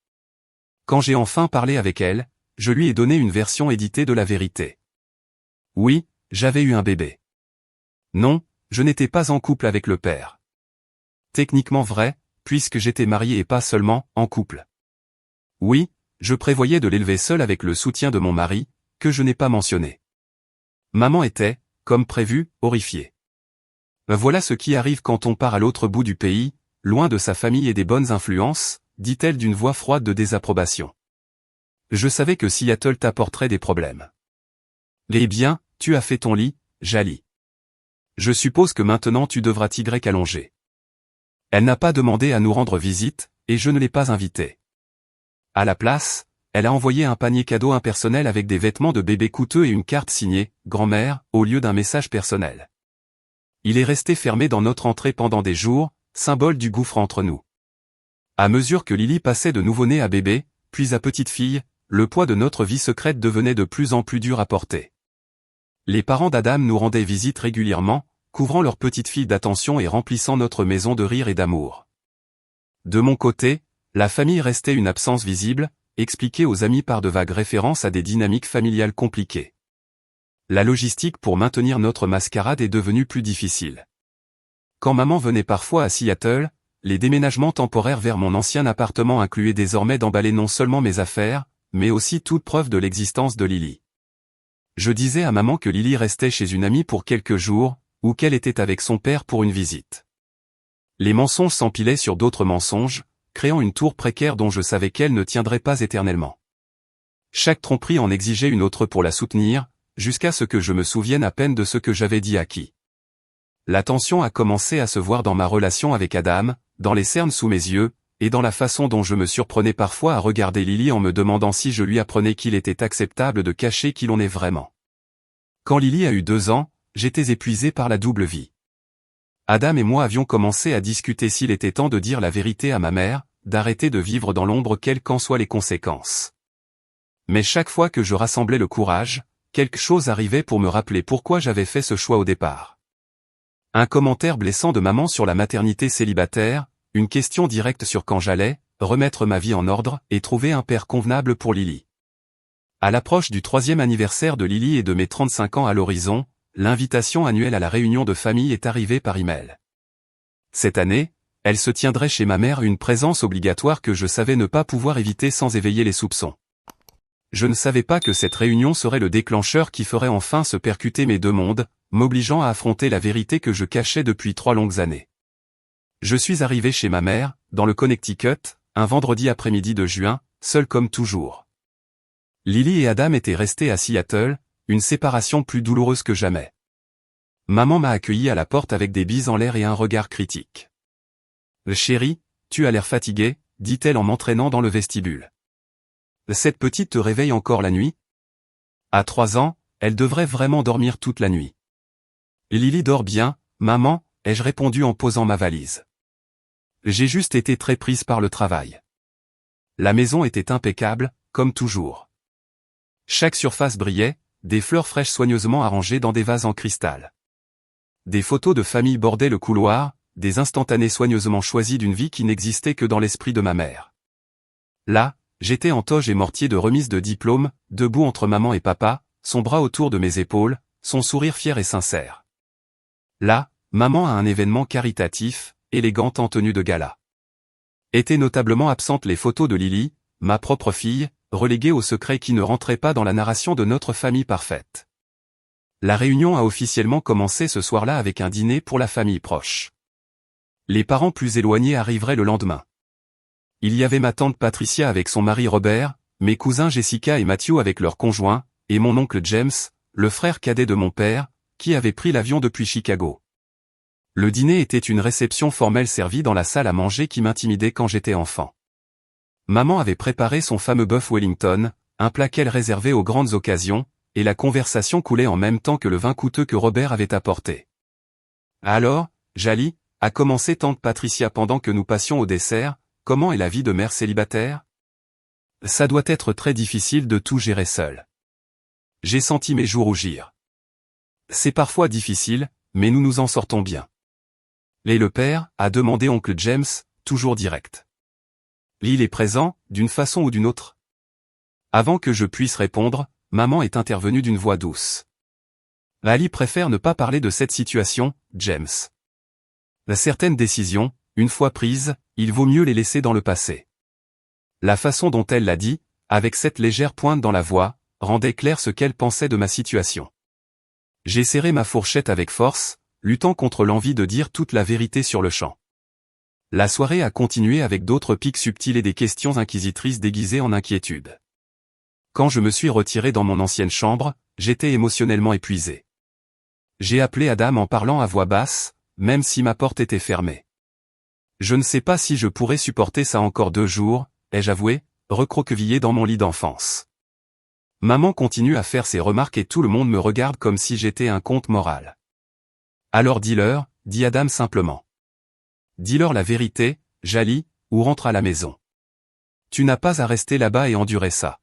Quand j'ai enfin parlé avec elle, je lui ai donné une version éditée de la vérité. Oui, j'avais eu un bébé. Non, je n'étais pas en couple avec le père. Techniquement vrai, puisque j'étais marié et pas seulement en couple. Oui, je prévoyais de l'élever seul avec le soutien de mon mari, que je n'ai pas mentionné. Maman était, comme prévu, horrifiée. Voilà ce qui arrive quand on part à l'autre bout du pays, loin de sa famille et des bonnes influences, dit-elle d'une voix froide de désapprobation. Je savais que Seattle t'apporterait des problèmes. Eh bien, tu as fait ton lit, Jali. Je suppose que maintenant tu devras t'y allonger. Elle n'a pas demandé à nous rendre visite, et je ne l'ai pas invitée. À la place, elle a envoyé un panier cadeau impersonnel avec des vêtements de bébé coûteux et une carte signée « Grand-mère » au lieu d'un message personnel. Il est resté fermé dans notre entrée pendant des jours, symbole du gouffre entre nous. À mesure que Lily passait de nouveau-né à bébé, puis à petite fille, le poids de notre vie secrète devenait de plus en plus dur à porter. Les parents d'Adam nous rendaient visite régulièrement, couvrant leur petite fille d'attention et remplissant notre maison de rire et d'amour. De mon côté, la famille restait une absence visible, expliquée aux amis par de vagues références à des dynamiques familiales compliquées. La logistique pour maintenir notre mascarade est devenue plus difficile. Quand maman venait parfois à Seattle, les déménagements temporaires vers mon ancien appartement incluaient désormais d'emballer non seulement mes affaires, mais aussi toute preuve de l'existence de Lily. Je disais à maman que Lily restait chez une amie pour quelques jours, ou qu'elle était avec son père pour une visite. Les mensonges s'empilaient sur d'autres mensonges, créant une tour précaire dont je savais qu'elle ne tiendrait pas éternellement. Chaque tromperie en exigeait une autre pour la soutenir, jusqu'à ce que je me souvienne à peine de ce que j'avais dit à qui. La tension a commencé à se voir dans ma relation avec Adam, dans les cernes sous mes yeux, et dans la façon dont je me surprenais parfois à regarder Lily en me demandant si je lui apprenais qu'il était acceptable de cacher qui l'on est vraiment. Quand Lily a eu 2 ans, j'étais épuisé par la double vie. Adam et moi avions commencé à discuter s'il était temps de dire la vérité à ma mère, d'arrêter de vivre dans l'ombre quelles qu'en soient les conséquences. Mais chaque fois que je rassemblais le courage, quelque chose arrivait pour me rappeler pourquoi j'avais fait ce choix au départ. Un commentaire blessant de maman sur la maternité célibataire, une question directe sur quand j'allais remettre ma vie en ordre et trouver un père convenable pour Lily. À l'approche du 3e anniversaire de Lily et de mes 35 ans à l'horizon, l'invitation annuelle à la réunion de famille est arrivée par email. Cette année, elle se tiendrait chez ma mère, une présence obligatoire que je savais ne pas pouvoir éviter sans éveiller les soupçons. Je ne savais pas que cette réunion serait le déclencheur qui ferait enfin se percuter mes 2 mondes, m'obligeant à affronter la vérité que je cachais depuis 3 longues années. Je suis arrivé chez ma mère, dans le Connecticut, un vendredi après-midi de juin, seul comme toujours. Lily et Adam étaient restés à Seattle, une séparation plus douloureuse que jamais. Maman m'a accueilli à la porte avec des bises en l'air et un regard critique. « Chérie, tu as l'air fatigué », dit-elle en m'entraînant dans le vestibule. « Cette petite te réveille encore la nuit ?» À 3 ans, elle devrait vraiment dormir toute la nuit. « Lily dort bien, maman », ai-je répondu en posant ma valise. J'ai juste été très prise par le travail. La maison était impeccable, comme toujours. Chaque surface brillait, des fleurs fraîches soigneusement arrangées dans des vases en cristal. Des photos de famille bordaient le couloir, des instantanés soigneusement choisis d'une vie qui n'existait que dans l'esprit de ma mère. Là, j'étais en toge et mortier de remise de diplôme, debout entre maman et papa, son bras autour de mes épaules, son sourire fier et sincère. Là, maman a un événement caritatif, élégante en tenue de gala. Étaient notablement absentes les photos de Lily, ma propre fille, reléguée au secret qui ne rentrait pas dans la narration de notre famille parfaite. La réunion a officiellement commencé ce soir-là avec un dîner pour la famille proche. Les parents plus éloignés arriveraient le lendemain. Il y avait ma tante Patricia avec son mari Robert, mes cousins Jessica et Matthew avec leurs conjoints, et mon oncle James, le frère cadet de mon père, qui avait pris l'avion depuis Chicago. Le dîner était une réception formelle servie dans la salle à manger qui m'intimidait quand j'étais enfant. Maman avait préparé son fameux bœuf Wellington, un plat qu'elle réservait aux grandes occasions, et la conversation coulait en même temps que le vin coûteux que Robert avait apporté. « Alors, Jali » a commencé tante Patricia pendant que nous passions au dessert, « comment est la vie de mère célibataire ?»« Ça doit être très difficile de tout gérer seul. » J'ai senti mes joues rougir. « C'est parfois difficile, mais nous nous en sortons bien. » Et le père, a demandé oncle James, toujours direct. Il est présent, d'une façon ou d'une autre. Avant que je puisse répondre, maman est intervenue d'une voix douce. Ali préfère ne pas parler de cette situation, James. Certaines décisions, une fois prises, il vaut mieux les laisser dans le passé. La façon dont elle l'a dit, avec cette légère pointe dans la voix, rendait clair ce qu'elle pensait de ma situation. J'ai serré ma fourchette avec force, luttant contre l'envie de dire toute la vérité sur le champ. La soirée a continué avec d'autres pics subtils et des questions inquisitrices déguisées en inquiétude. Quand je me suis retiré dans mon ancienne chambre, j'étais émotionnellement épuisé. J'ai appelé Adam en parlant à voix basse, même si ma porte était fermée. Je ne sais pas si je pourrais supporter ça encore 2 jours, ai-je avoué, recroquevillé dans mon lit d'enfance. Maman continue à faire ses remarques et tout le monde me regarde comme si j'étais un conte moral. Alors dis-leur, dit Adam simplement. Dis-leur la vérité, Jali, ou rentre à la maison. Tu n'as pas à rester là-bas et endurer ça.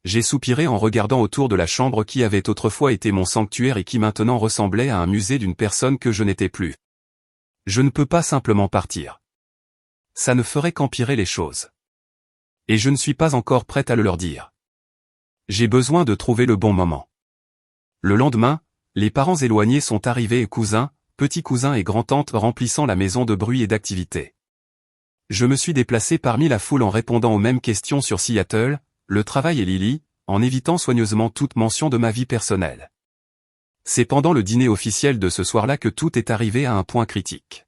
J'ai soupiré en regardant autour de la chambre qui avait autrefois été mon sanctuaire et qui maintenant ressemblait à un musée d'une personne que je n'étais plus. Je ne peux pas simplement partir. Ça ne ferait qu'empirer les choses. Et je ne suis pas encore prête à le leur dire. J'ai besoin de trouver le bon moment. Le lendemain, les parents éloignés sont arrivés et cousins, petits cousins et grand-tantes remplissant la maison de bruit et d'activité. Je me suis déplacé parmi la foule en répondant aux mêmes questions sur Seattle, le travail et Lily, en évitant soigneusement toute mention de ma vie personnelle. C'est pendant le dîner officiel de ce soir-là que tout est arrivé à un point critique.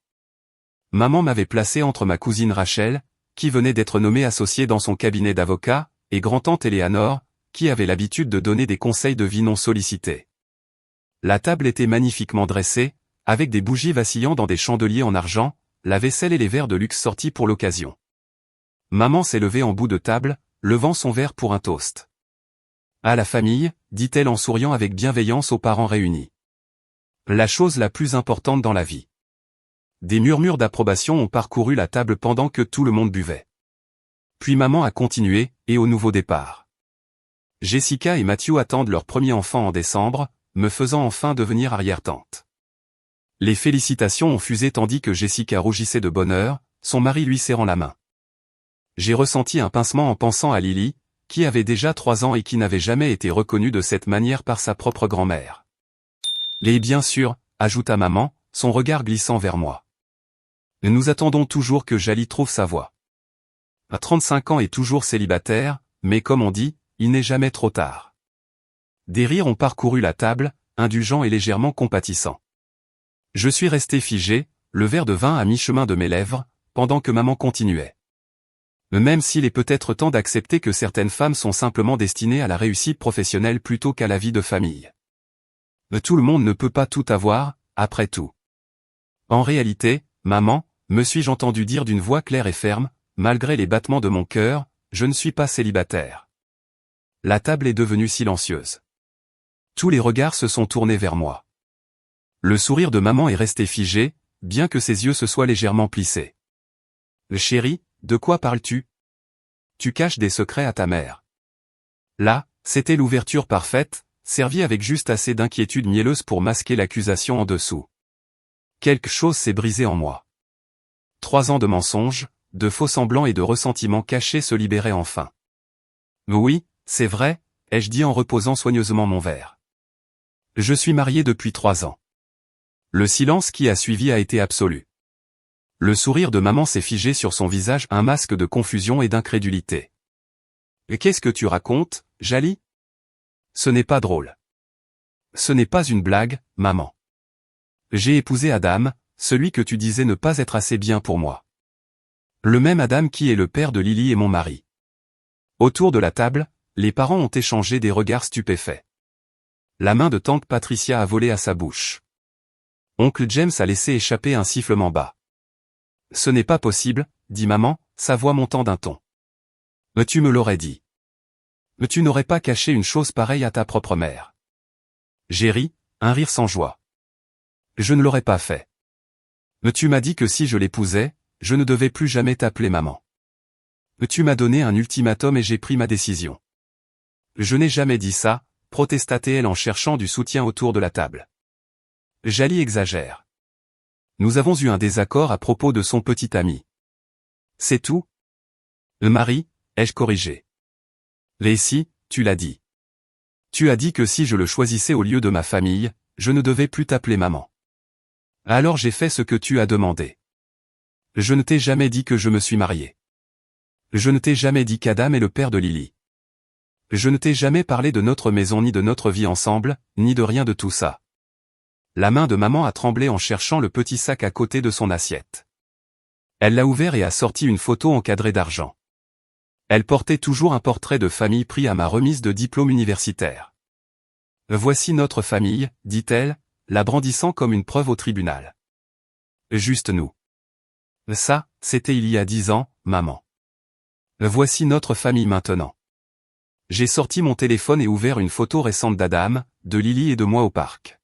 Maman m'avait placé entre ma cousine Rachel, qui venait d'être nommée associée dans son cabinet d'avocat, et grand-tante Eleanor, qui avait l'habitude de donner des conseils de vie non sollicités. La table était magnifiquement dressée, avec des bougies vacillant dans des chandeliers en argent, la vaisselle et les verres de luxe sortis pour l'occasion. Maman s'est levée en bout de table, levant son verre pour un toast. À la famille, dit-elle en souriant avec bienveillance aux parents réunis. La chose la plus importante dans la vie. Des murmures d'approbation ont parcouru la table pendant que tout le monde buvait. Puis maman a continué, et au nouveau départ. Jessica et Matthew attendent leur premier enfant en décembre, me faisant enfin devenir arrière-tante. Les félicitations ont fusé tandis que Jessica rougissait de bonheur, son mari lui serrant la main. J'ai ressenti un pincement en pensant à Lily, qui avait déjà 3 ans et qui n'avait jamais été reconnue de cette manière par sa propre grand-mère. Et bien sûr, ajouta maman, son regard glissant vers moi. Nous attendons toujours que Jali trouve sa voie. À 35 ans et toujours célibataire, mais comme on dit, il n'est jamais trop tard. Des rires ont parcouru la table, indulgents et légèrement compatissants. Je suis resté figé, le verre de vin à mi-chemin de mes lèvres, pendant que maman continuait. Même s'il est peut-être temps d'accepter que certaines femmes sont simplement destinées à la réussite professionnelle plutôt qu'à la vie de famille. Tout le monde ne peut pas tout avoir, après tout. En réalité, maman, me suis-je entendu dire d'une voix claire et ferme, malgré les battements de mon cœur, je ne suis pas célibataire. La table est devenue silencieuse. Tous les regards se sont tournés vers moi. Le sourire de maman est resté figé, bien que ses yeux se soient légèrement plissés. Chérie, de quoi parles-tu? Tu caches des secrets à ta mère. Là, c'était l'ouverture parfaite, servie avec juste assez d'inquiétude mielleuse pour masquer l'accusation en dessous. Quelque chose s'est brisé en moi. 3 ans de mensonges, de faux semblants et de ressentiments cachés se libéraient enfin. Oui, c'est vrai, ai-je dit en reposant soigneusement mon verre. Je suis marié depuis 3 ans. Le silence qui a suivi a été absolu. Le sourire de maman s'est figé sur son visage, un masque de confusion et d'incrédulité. Qu'est-ce que tu racontes, Jali? Ce n'est pas drôle. Ce n'est pas une blague, maman. J'ai épousé Adam, celui que tu disais ne pas être assez bien pour moi. Le même Adam qui est le père de Lily et mon mari. Autour de la table, les parents ont échangé des regards stupéfaits. La main de tante Patricia a volé à sa bouche. Oncle James a laissé échapper un sifflement bas. Ce n'est pas possible, dit maman, sa voix montant d'un ton. Mais tu me l'aurais dit. Mais tu n'aurais pas caché une chose pareille à ta propre mère. J'ai ri, un rire sans joie. Je ne l'aurais pas fait. Mais tu m'as dit que si je l'épousais, je ne devais plus jamais t'appeler maman. Mais tu m'as donné un ultimatum et j'ai pris ma décision. Je n'ai jamais dit ça, protesta-t-elle en cherchant du soutien autour de la table. Jali exagère. Nous avons eu un désaccord à propos de son petit ami. C'est tout? Marie, ai-je corrigé. Lacey, tu l'as dit. Tu as dit que si je le choisissais au lieu de ma famille, je ne devais plus t'appeler maman. Alors j'ai fait ce que tu as demandé. Je ne t'ai jamais dit que je me suis marié. Je ne t'ai jamais dit qu'Adam est le père de Lily. Je ne t'ai jamais parlé de notre maison ni de notre vie ensemble, ni de rien de tout ça. La main de maman a tremblé en cherchant le petit sac à côté de son assiette. Elle l'a ouvert et a sorti une photo encadrée d'argent. Elle portait toujours un portrait de famille pris à ma remise de diplôme universitaire. Voici notre famille, dit-elle, la brandissant comme une preuve au tribunal. Juste nous. Ça, c'était il y a 10 ans, maman. Voici notre famille maintenant. J'ai sorti mon téléphone et ouvert une photo récente d'Adam, de Lily et de moi au parc.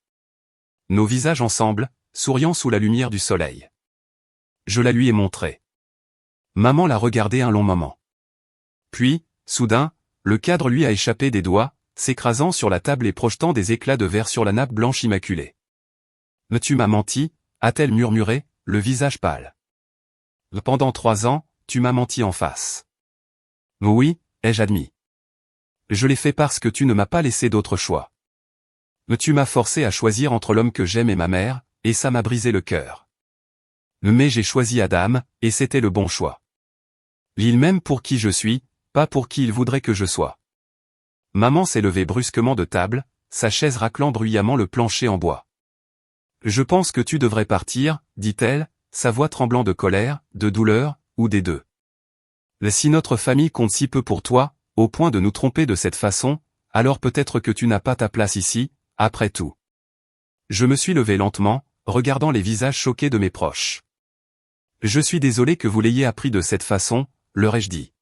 Nos visages ensemble, souriant sous la lumière du soleil. Je la lui ai montrée. Maman l'a regardé un long moment. Puis, soudain, le cadre lui a échappé des doigts, s'écrasant sur la table et projetant des éclats de verre sur la nappe blanche immaculée. « Mais tu m'as menti », a-t-elle murmuré, le visage pâle. « Pendant 3 ans, tu m'as menti en face. »« Oui, ai-je admis. Je l'ai fait parce que tu ne m'as pas laissé d'autre choix. Mais tu m'as forcé à choisir entre l'homme que j'aime et ma mère, et ça m'a brisé le cœur. Mais j'ai choisi Adam, et c'était le bon choix. Il m'aime pour qui je suis, pas pour qui il voudrait que je sois. » Maman s'est levée brusquement de table, sa chaise raclant bruyamment le plancher en bois. « Je pense que tu devrais partir, dit-elle, sa voix tremblant de colère, de douleur, ou des deux. Si notre famille compte si peu pour toi, au point de nous tromper de cette façon, alors peut-être que tu n'as pas ta place ici, après tout. » Je me suis levé lentement, regardant les visages choqués de mes proches. « Je suis désolé que vous l'ayez appris de cette façon, leur ai-je dit.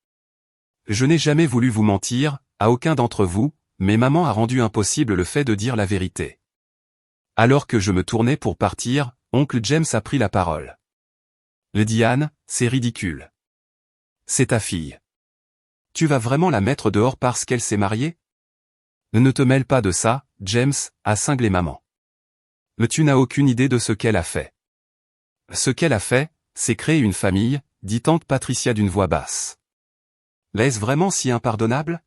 Je n'ai jamais voulu vous mentir, à aucun d'entre vous, mais maman a rendu impossible le fait de dire la vérité. » Alors que je me tournais pour partir, oncle James a pris la parole. « Diane, c'est ridicule. C'est ta fille. Tu vas vraiment la mettre dehors parce qu'elle s'est mariée? Ne te mêle pas de ça, James, a cinglé maman. Mais tu n'as aucune idée de ce qu'elle a fait. Ce qu'elle a fait, c'est créer une famille, dit tante Patricia d'une voix basse. Est-ce vraiment si impardonnable?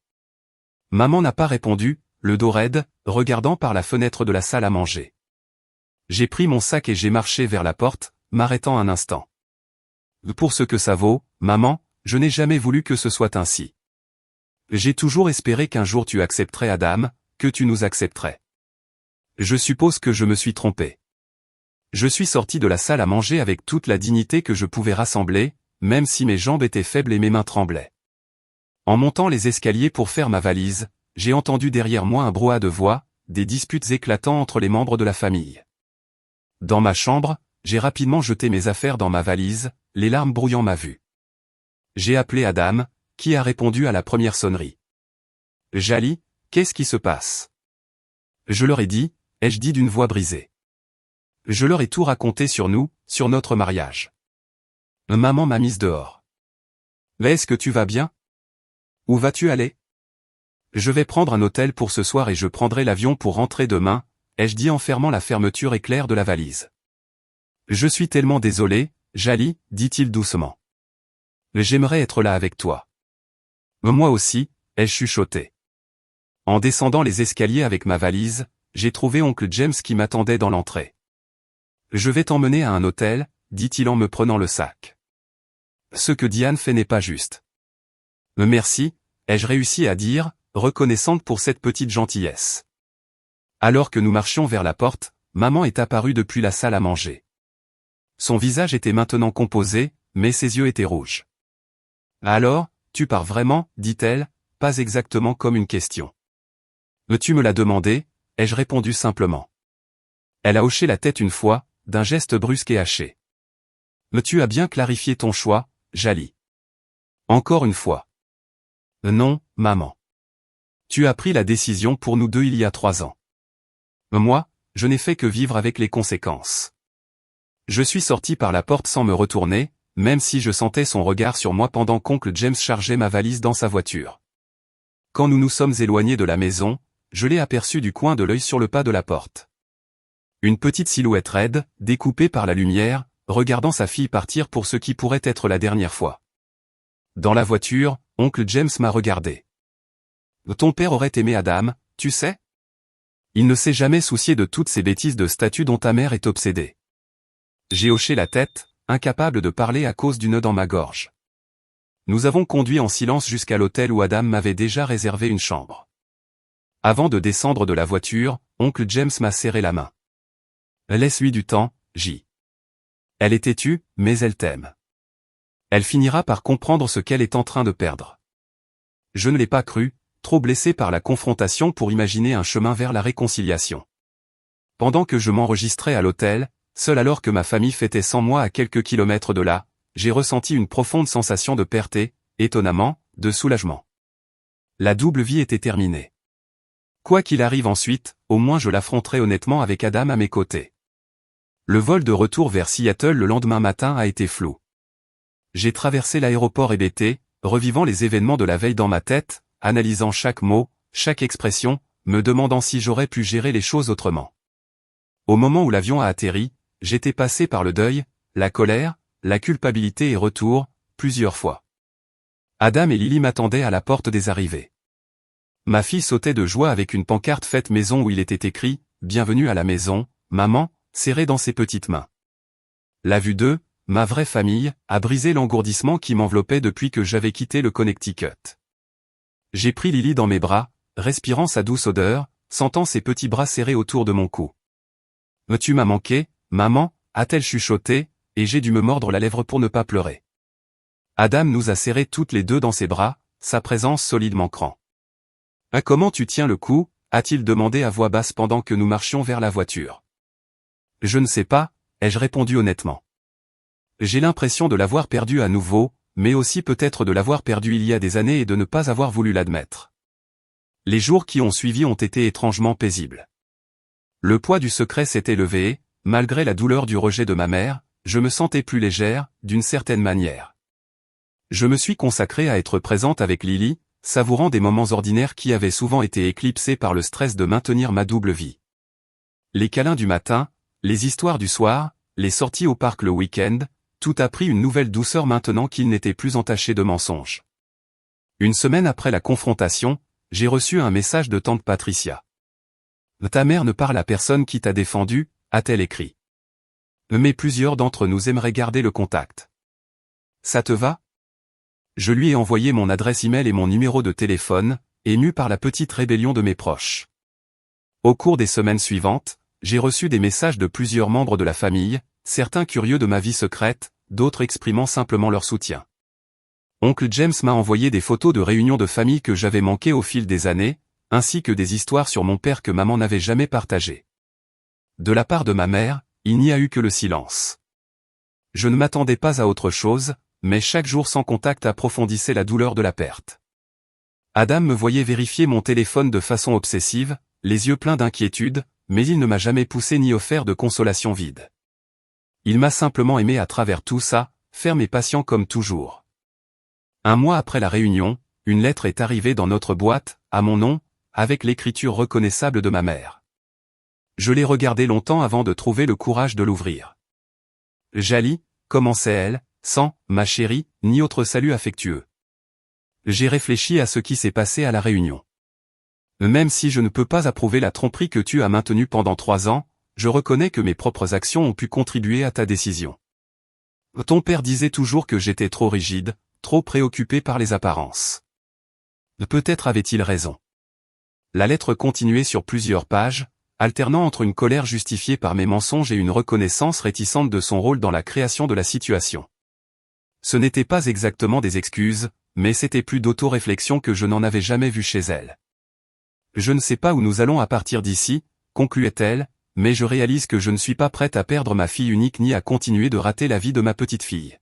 Maman n'a pas répondu, le dos raide, regardant par la fenêtre de la salle à manger. J'ai pris mon sac et j'ai marché vers la porte, m'arrêtant un instant. Pour ce que ça vaut, maman, je n'ai jamais voulu que ce soit ainsi. J'ai toujours espéré qu'un jour tu accepterais Adam, que tu nous accepterais. Je suppose que je me suis trompé. Je suis sorti de la salle à manger avec toute la dignité que je pouvais rassembler, même si mes jambes étaient faibles et mes mains tremblaient. En montant les escaliers pour faire ma valise, j'ai entendu derrière moi un brouhaha de voix, des disputes éclatant entre les membres de la famille. Dans ma chambre, j'ai rapidement jeté mes affaires dans ma valise, les larmes brouillant ma vue. J'ai appelé Adam, qui a répondu à la première sonnerie. « Jali, qu'est-ce qui se passe ?» Je leur ai dit, ai-je dit d'une voix brisée. Je leur ai tout raconté sur nous, sur notre mariage. Maman m'a mise dehors. « Est-ce que tu vas bien? Où vas-tu aller? » Je vais prendre un hôtel pour ce soir et je prendrai l'avion pour rentrer demain, ai-je dit en fermant la fermeture éclair de la valise. Je suis tellement désolé, Jali, dit-il doucement. J'aimerais être là avec toi. Moi aussi, ai-je chuchoté. En descendant les escaliers avec ma valise, j'ai trouvé oncle James qui m'attendait dans l'entrée. Je vais t'emmener à un hôtel, dit-il en me prenant le sac. Ce que Diane fait n'est pas juste. Merci, ai-je réussi à dire, reconnaissante pour cette petite gentillesse. Alors que nous marchions vers la porte, maman est apparue depuis la salle à manger. Son visage était maintenant composé, mais ses yeux étaient rouges. Alors, tu pars vraiment, dit-elle, pas exactement comme une question. Tu me l'as demandé, ai-je répondu simplement. Elle a hoché la tête une fois, d'un geste brusque et haché. Tu as bien clarifié ton choix, Jali. Encore une fois. Non, maman. Tu as pris la décision pour nous deux il y a 3 ans. Moi, je n'ai fait que vivre avec les conséquences. Je suis sorti par la porte sans me retourner, même si je sentais son regard sur moi pendant qu'oncle James chargeait ma valise dans sa voiture. Quand nous nous sommes éloignés de la maison, je l'ai aperçu du coin de l'œil sur le pas de la porte. Une petite silhouette raide, découpée par la lumière, regardant sa fille partir pour ce qui pourrait être la dernière fois. Dans la voiture, oncle James m'a regardé. Ton père aurait aimé Adam, tu sais? Il ne s'est jamais soucié de toutes ces bêtises de statut dont ta mère est obsédée. J'ai hoché la tête, incapable de parler à cause du nœud dans ma gorge. Nous avons conduit en silence jusqu'à l'hôtel où Adam m'avait déjà réservé une chambre. Avant de descendre de la voiture, oncle James m'a serré la main. Laisse-lui du temps, J. Elle est têtue, mais elle t'aime. Elle finira par comprendre ce qu'elle est en train de perdre. Je ne l'ai pas cru, trop blessé par la confrontation pour imaginer un chemin vers la réconciliation. Pendant que je m'enregistrais à l'hôtel, seul alors que ma famille fêtait 100 mois à quelques kilomètres de là, j'ai ressenti une profonde sensation de perte et, étonnamment, de soulagement. La double vie était terminée. Quoi qu'il arrive ensuite, au moins je l'affronterai honnêtement avec Adam à mes côtés. Le vol de retour vers Seattle le lendemain matin a été flou. J'ai traversé l'aéroport hébété, revivant les événements de la veille dans ma tête, analysant chaque mot, chaque expression, me demandant si j'aurais pu gérer les choses autrement. Au moment où l'avion a atterri, j'étais passé par le deuil, la colère, la culpabilité et retour, plusieurs fois. Adam et Lily m'attendaient à la porte des arrivées. Ma fille sautait de joie avec une pancarte faite maison où il était écrit « Bienvenue à la maison, maman », serrée dans ses petites mains. La vue d'eux, ma vraie famille, a brisé l'engourdissement qui m'enveloppait depuis que j'avais quitté le Connecticut. J'ai pris Lily dans mes bras, respirant sa douce odeur, sentant ses petits bras serrés autour de mon cou. « Tu m'as manqué, maman », a-t-elle chuchoté, et j'ai dû me mordre la lèvre pour ne pas pleurer. Adam nous a serrés toutes les deux dans ses bras, sa présence solide m'ancrant. « Comment tu tiens le coup ?» a-t-il demandé à voix basse pendant que nous marchions vers la voiture. « Je ne sais pas », ai-je répondu honnêtement. J'ai l'impression de l'avoir perdu à nouveau, mais aussi peut-être de l'avoir perdu il y a des années et de ne pas avoir voulu l'admettre. Les jours qui ont suivi ont été étrangement paisibles. Le poids du secret s'est élevé et, malgré la douleur du rejet de ma mère, je me sentais plus légère, d'une certaine manière. Je me suis consacré à être présente avec Lily, savourant des moments ordinaires qui avaient souvent été éclipsés par le stress de maintenir ma double vie. Les câlins du matin, les histoires du soir, les sorties au parc le week-end, tout a pris une nouvelle douceur maintenant qu'il n'était plus entaché de mensonges. Une semaine après la confrontation, j'ai reçu un message de tante Patricia. « Ta mère ne parle à personne qui t'a défendu », a-t-elle écrit. Mais plusieurs d'entre nous aimeraient garder le contact. Ça te va ? Je lui ai envoyé mon adresse email et mon numéro de téléphone, ému par la petite rébellion de mes proches. Au cours des semaines suivantes, j'ai reçu des messages de plusieurs membres de la famille, certains curieux de ma vie secrète, d'autres exprimant simplement leur soutien. Oncle James m'a envoyé des photos de réunions de famille que j'avais manquées au fil des années, ainsi que des histoires sur mon père que maman n'avait jamais partagées. De la part de ma mère, il n'y a eu que le silence. Je ne m'attendais pas à autre chose, mais chaque jour sans contact approfondissait la douleur de la perte. Adam me voyait vérifier mon téléphone de façon obsessive, les yeux pleins d'inquiétude, mais il ne m'a jamais poussé ni offert de consolation vide. Il m'a simplement aimé à travers tout ça, ferme et patient comme toujours. Un mois après la réunion, une lettre est arrivée dans notre boîte, à mon nom, avec l'écriture reconnaissable de ma mère. Je l'ai regardée longtemps avant de trouver le courage de l'ouvrir. « Jali », commençait-elle, sans « ma chérie », ni autre salut affectueux. J'ai réfléchi à ce qui s'est passé à la réunion. Même si je ne peux pas approuver la tromperie que tu as maintenue pendant 3 ans, je reconnais que mes propres actions ont pu contribuer à ta décision. Ton père disait toujours que j'étais trop rigide, trop préoccupé par les apparences. Peut-être avait-il raison. La lettre continuait sur plusieurs pages, alternant entre une colère justifiée par mes mensonges et une reconnaissance réticente de son rôle dans la création de la situation. Ce n'était pas exactement des excuses, mais c'était plus d'auto-réflexion que je n'en avais jamais vu chez elle. Je ne sais pas où nous allons à partir d'ici, concluait-elle, mais je réalise que je ne suis pas prête à perdre ma fille unique ni à continuer de rater la vie de ma petite fille.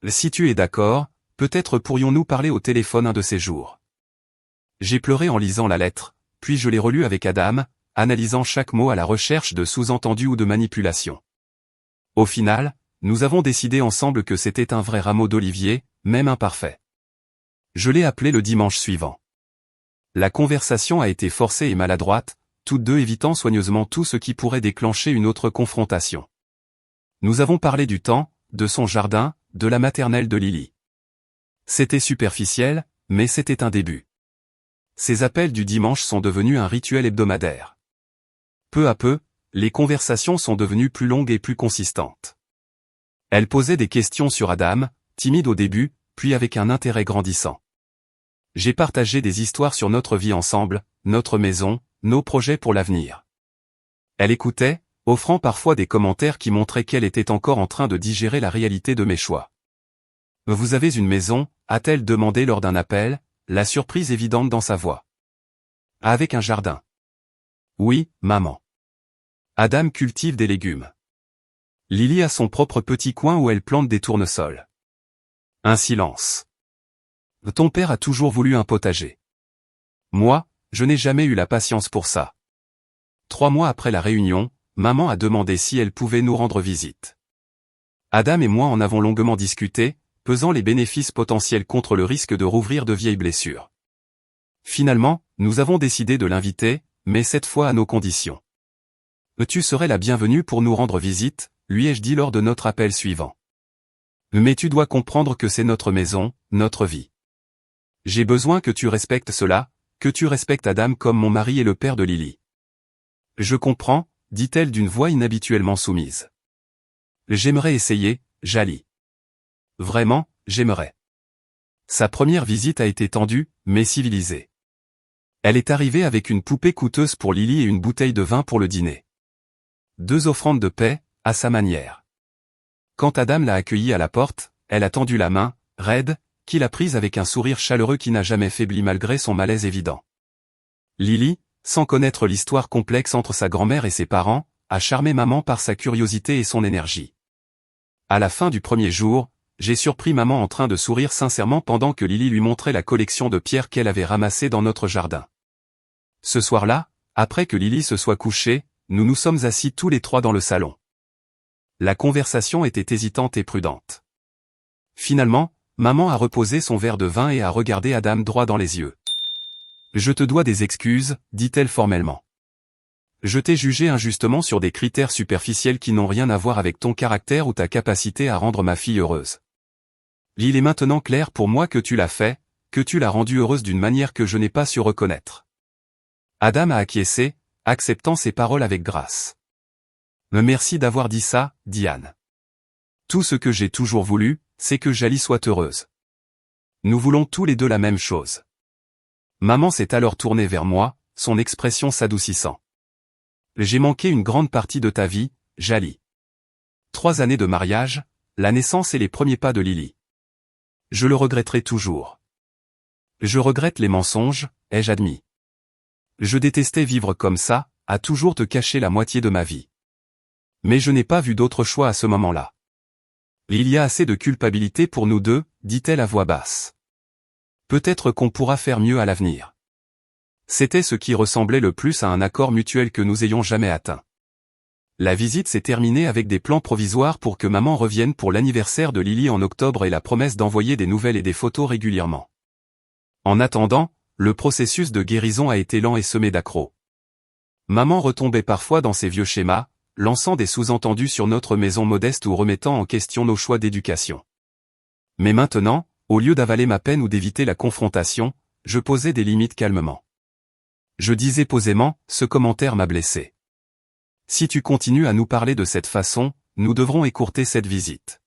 Si tu es d'accord, peut-être pourrions-nous parler au téléphone un de ces jours. J'ai pleuré en lisant la lettre, puis je l'ai relue avec Adam, analysant chaque mot à la recherche de sous-entendus ou de manipulations. Au final, nous avons décidé ensemble que c'était un vrai rameau d'olivier, même imparfait. Je l'ai appelé le dimanche suivant. La conversation a été forcée et maladroite, toutes deux évitant soigneusement tout ce qui pourrait déclencher une autre confrontation. Nous avons parlé du temps, de son jardin, de la maternelle de Lily. C'était superficiel, mais c'était un début. Ces appels du dimanche sont devenus un rituel hebdomadaire. Peu à peu, les conversations sont devenues plus longues et plus consistantes. Elle posait des questions sur Adam, timide au début, puis avec un intérêt grandissant. J'ai partagé des histoires sur notre vie ensemble, notre maison, nos projets pour l'avenir. Elle écoutait, offrant parfois des commentaires qui montraient qu'elle était encore en train de digérer la réalité de mes choix. « Vous avez une maison ?» a-t-elle demandé lors d'un appel, la surprise évidente dans sa voix. Avec un jardin. Oui, maman. Adam cultive des légumes. Lily a son propre petit coin où elle plante des tournesols. Un silence. Ton père a toujours voulu un potager. Moi, je n'ai jamais eu la patience pour ça. 3 mois après la réunion, maman a demandé si elle pouvait nous rendre visite. Adam et moi en avons longuement discuté, pesant les bénéfices potentiels contre le risque de rouvrir de vieilles blessures. Finalement, nous avons décidé de l'inviter, mais cette fois à nos conditions. Tu serais la bienvenue pour nous rendre visite, lui ai-je dit lors de notre appel suivant. Mais tu dois comprendre que c'est notre maison, notre vie. J'ai besoin que tu respectes cela, que tu respectes Adam comme mon mari et le père de Lily. Je comprends, dit-elle d'une voix inhabituellement soumise. J'aimerais essayer, Jali. Vraiment, j'aimerais. Sa première visite a été tendue, mais civilisée. Elle est arrivée avec une poupée coûteuse pour Lily et une bouteille de vin pour le dîner. 2 offrandes de paix, à sa manière. Quand Adam l'a accueillie à la porte, elle a tendu la main, raide, qu'il a prise avec un sourire chaleureux qui n'a jamais faibli malgré son malaise évident. Lily, sans connaître l'histoire complexe entre sa grand-mère et ses parents, a charmé maman par sa curiosité et son énergie. À la fin du premier jour, j'ai surpris maman en train de sourire sincèrement pendant que Lily lui montrait la collection de pierres qu'elle avait ramassées dans notre jardin. Ce soir-là, après que Lily se soit couchée, nous nous sommes assis tous les 3 dans le salon. La conversation était hésitante et prudente. Finalement, maman a reposé son verre de vin et a regardé Adam droit dans les yeux. « Je te dois des excuses, dit-elle formellement. Je t'ai jugé injustement sur des critères superficiels qui n'ont rien à voir avec ton caractère ou ta capacité à rendre ma fille heureuse. Il est maintenant clair pour moi que tu l'as fait, que tu l'as rendue heureuse d'une manière que je n'ai pas su reconnaître. » Adam a acquiescé, acceptant ses paroles avec grâce. « Merci d'avoir dit ça, Diane. Tout ce que j'ai toujours voulu, c'est que Jali soit heureuse. Nous voulons tous les deux la même chose. » Maman s'est alors tournée vers moi, son expression s'adoucissant. « J'ai manqué une grande partie de ta vie, Jali. 3 années de mariage, la naissance et les premiers pas de Lily. Je le regretterai toujours. Je regrette les mensonges, ai-je admis. Je détestais vivre comme ça, à toujours te cacher la moitié de ma vie. Mais je n'ai pas vu d'autre choix à ce moment-là. Il y a assez de culpabilité pour nous deux, dit-elle à voix basse. Peut-être qu'on pourra faire mieux à l'avenir. » C'était ce qui ressemblait le plus à un accord mutuel que nous ayons jamais atteint. La visite s'est terminée avec des plans provisoires pour que maman revienne pour l'anniversaire de Lily en octobre et la promesse d'envoyer des nouvelles et des photos régulièrement. En attendant, le processus de guérison a été lent et semé d'accros. Maman retombait parfois dans ses vieux schémas, lançant des sous-entendus sur notre maison modeste ou remettant en question nos choix d'éducation. Mais maintenant, au lieu d'avaler ma peine ou d'éviter la confrontation, je posais des limites calmement. Je disais posément, ce commentaire m'a blessé. Si tu continues à nous parler de cette façon, nous devrons écourter cette visite.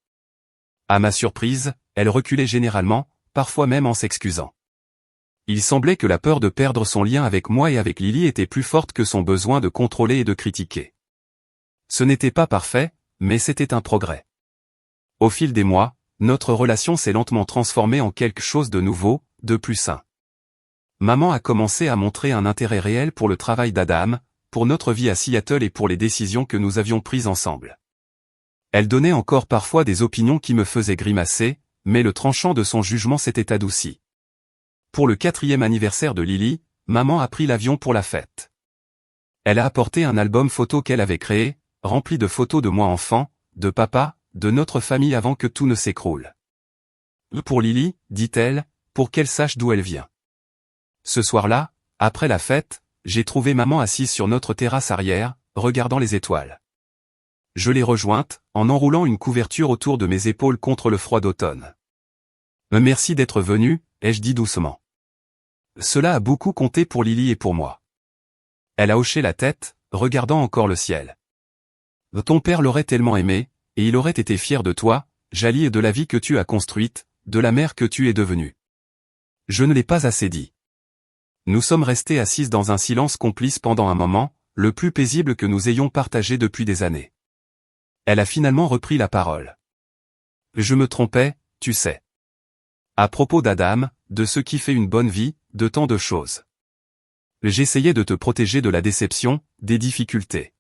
À ma surprise, elle reculait généralement, parfois même en s'excusant. Il semblait que la peur de perdre son lien avec moi et avec Lily était plus forte que son besoin de contrôler et de critiquer. Ce n'était pas parfait, mais c'était un progrès. Au fil des mois, notre relation s'est lentement transformée en quelque chose de nouveau, de plus sain. Maman a commencé à montrer un intérêt réel pour le travail d'Adam, pour notre vie à Seattle et pour les décisions que nous avions prises ensemble. Elle donnait encore parfois des opinions qui me faisaient grimacer, mais le tranchant de son jugement s'était adouci. Pour le 4e anniversaire de Lily, maman a pris l'avion pour la fête. Elle a apporté un album photo qu'elle avait créé, rempli de photos de moi enfant, de papa, de notre famille avant que tout ne s'écroule. Pour Lily, dit-elle, pour qu'elle sache d'où elle vient. Ce soir-là, après la fête, j'ai trouvé maman assise sur notre terrasse arrière, regardant les étoiles. Je l'ai rejointe, en enroulant une couverture autour de mes épaules contre le froid d'automne. « Merci d'être venu, ai-je dit doucement. Cela a beaucoup compté pour Lily et pour moi. » Elle a hoché la tête, regardant encore le ciel. « Ton père l'aurait tellement aimé, et il aurait été fier de toi, Jali, et de la vie que tu as construite, de la mère que tu es devenue. » Je ne l'ai pas assez dit. Nous sommes restés assises dans un silence complice pendant un moment, le plus paisible que nous ayons partagé depuis des années. Elle a finalement repris la parole. « Je me trompais, tu sais. À propos d'Adam, de ce qui fait une bonne vie, de tant de choses. J'essayais de te protéger de la déception, des difficultés.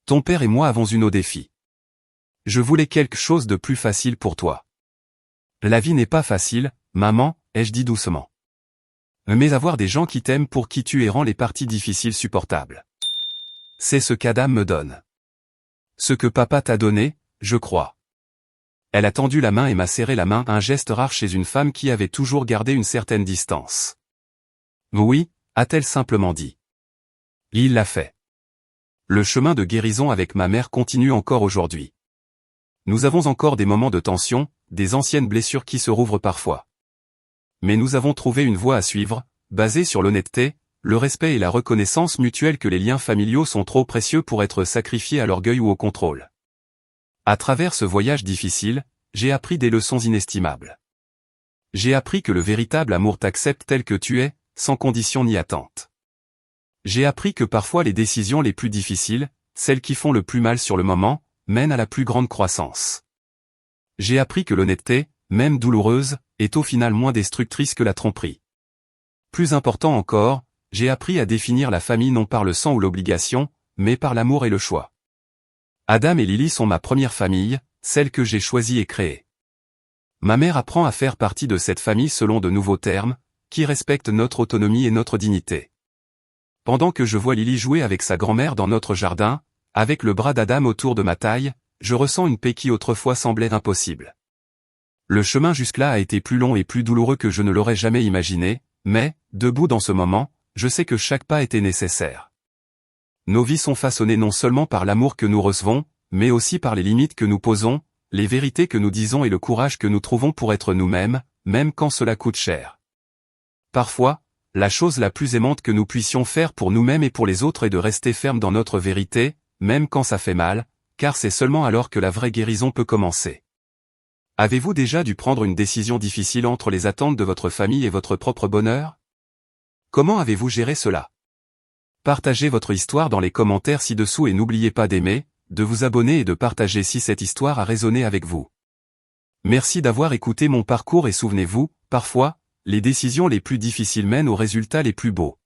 Ton père et moi avons eu nos défis. Je voulais quelque chose de plus facile pour toi. La vie n'est pas facile, maman, ai-je dit doucement. Mais avoir des gens qui t'aiment pour qui tu es rend les parties difficiles supportables. C'est ce qu'Adam me donne. Ce que papa t'a donné, je crois. Elle a tendu la main et m'a serré la main, un geste rare chez une femme qui avait toujours gardé une certaine distance. Oui, a-t-elle simplement dit. Il l'a fait. Le chemin de guérison avec ma mère continue encore aujourd'hui. Nous avons encore des moments de tension, des anciennes blessures qui se rouvrent parfois. Mais nous avons trouvé une voie à suivre, basée sur l'honnêteté, le respect et la reconnaissance mutuelle que les liens familiaux sont trop précieux pour être sacrifiés à l'orgueil ou au contrôle. À travers ce voyage difficile, j'ai appris des leçons inestimables. J'ai appris que le véritable amour t'accepte tel que tu es, sans condition ni attente. J'ai appris que parfois les décisions les plus difficiles, celles qui font le plus mal sur le moment, mènent à la plus grande croissance. J'ai appris que l'honnêteté, même douloureuse, est au final moins destructrice que la tromperie. Plus important encore, j'ai appris à définir la famille non par le sang ou l'obligation, mais par l'amour et le choix. Adam et Lily sont ma première famille, celle que j'ai choisie et créée. Ma mère apprend à faire partie de cette famille selon de nouveaux termes, qui respectent notre autonomie et notre dignité. Pendant que je vois Lily jouer avec sa grand-mère dans notre jardin, avec le bras d'Adam autour de ma taille, je ressens une paix qui autrefois semblait impossible. Le chemin jusque-là a été plus long et plus douloureux que je ne l'aurais jamais imaginé, mais, debout dans ce moment, je sais que chaque pas était nécessaire. Nos vies sont façonnées non seulement par l'amour que nous recevons, mais aussi par les limites que nous posons, les vérités que nous disons et le courage que nous trouvons pour être nous-mêmes, même quand cela coûte cher. Parfois, la chose la plus aimante que nous puissions faire pour nous-mêmes et pour les autres est de rester ferme dans notre vérité, même quand ça fait mal, car c'est seulement alors que la vraie guérison peut commencer. Avez-vous déjà dû prendre une décision difficile entre les attentes de votre famille et votre propre bonheur? Comment avez-vous géré cela? Partagez votre histoire dans les commentaires ci-dessous et n'oubliez pas d'aimer, de vous abonner et de partager si cette histoire a résonné avec vous. Merci d'avoir écouté mon parcours et souvenez-vous, parfois, les décisions les plus difficiles mènent aux résultats les plus beaux.